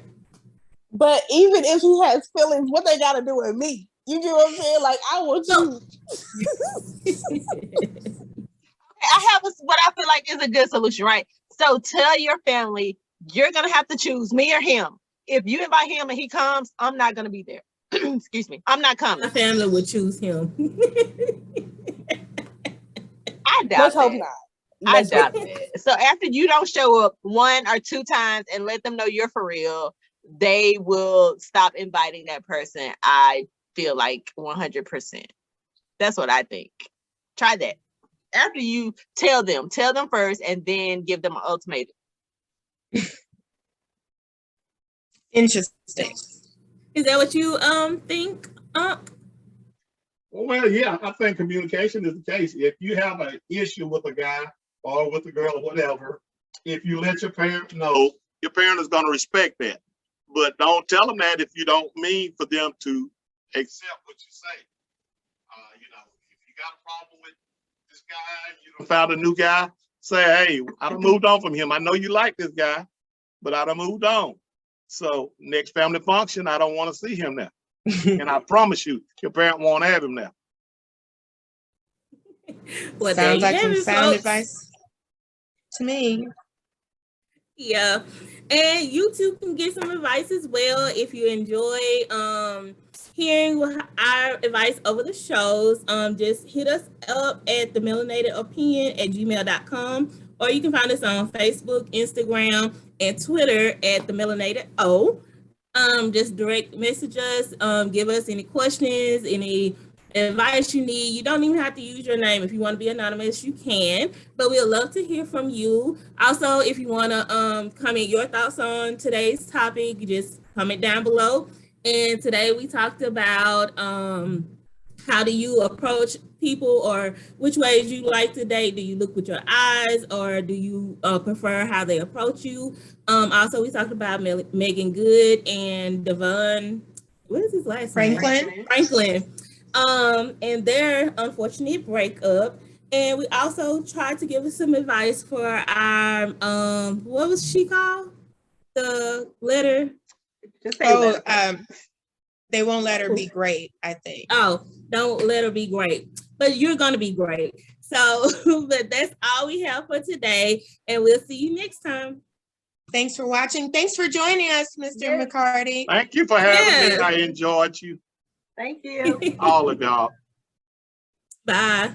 But even if he has feelings, what they got to do with me? You get what I'm saying? Like, I want you. I have what I feel like is a good solution, right? So tell your family you're gonna have to choose me or him. If you invite him and he comes, I'm not gonna be there. Excuse me, I'm not coming. My family would choose him. I doubt Let's hope that. not. I doubt that. So after you don't show up 1 or 2 times and let them know you're for real, they will stop inviting that person. I feel like 100%. That's what I think. Try that. After you tell them first and then give them an ultimatum. Interesting. Is that what you think, Well, yeah, I think communication is the case. If you have an issue with a guy or with a girl or whatever, if you let your parent know, your parent is going to respect that. But don't tell them that if you don't mean for them to accept what you say. If you got a problem with this guy, you found a new guy, say, hey, I done moved on from him. I know you like this guy, but I done moved on. So next family function, I don't want to see him now. And I promise you, your parent won't have him now. Well, sounds like some sound folks. advice to me. Yeah. And you too can get some advice as well if you enjoy hearing our advice over the shows. Just hit us up at themelanatedopinion@gmail.com, or you can find us on Facebook, Instagram, and Twitter at themelanatedO. Just direct message us, give us any questions, any advice you need. You don't even have to use your name. If you want to be anonymous, you can, but we'd love to hear from you. Also, if you want to comment your thoughts on today's topic, you just comment down below. And today we talked about how do you approach people, or which ways you like to date. Do you look with your eyes, or do you prefer how they approach you? Also, we talked about Megan Good and Devon, what is his last name? Franklin. And their unfortunate breakup. And we also tried to give us some advice for our what was she called? The letter. Just say they won't let her be great, I think. Oh, don't let her be great. But you're gonna be great. So, but that's all we have for today, and we'll see you next time. Thanks for watching. Thanks for joining us, Mr. McCarty. Thank you for having me. I enjoyed you. Thank you. All of y'all. Bye.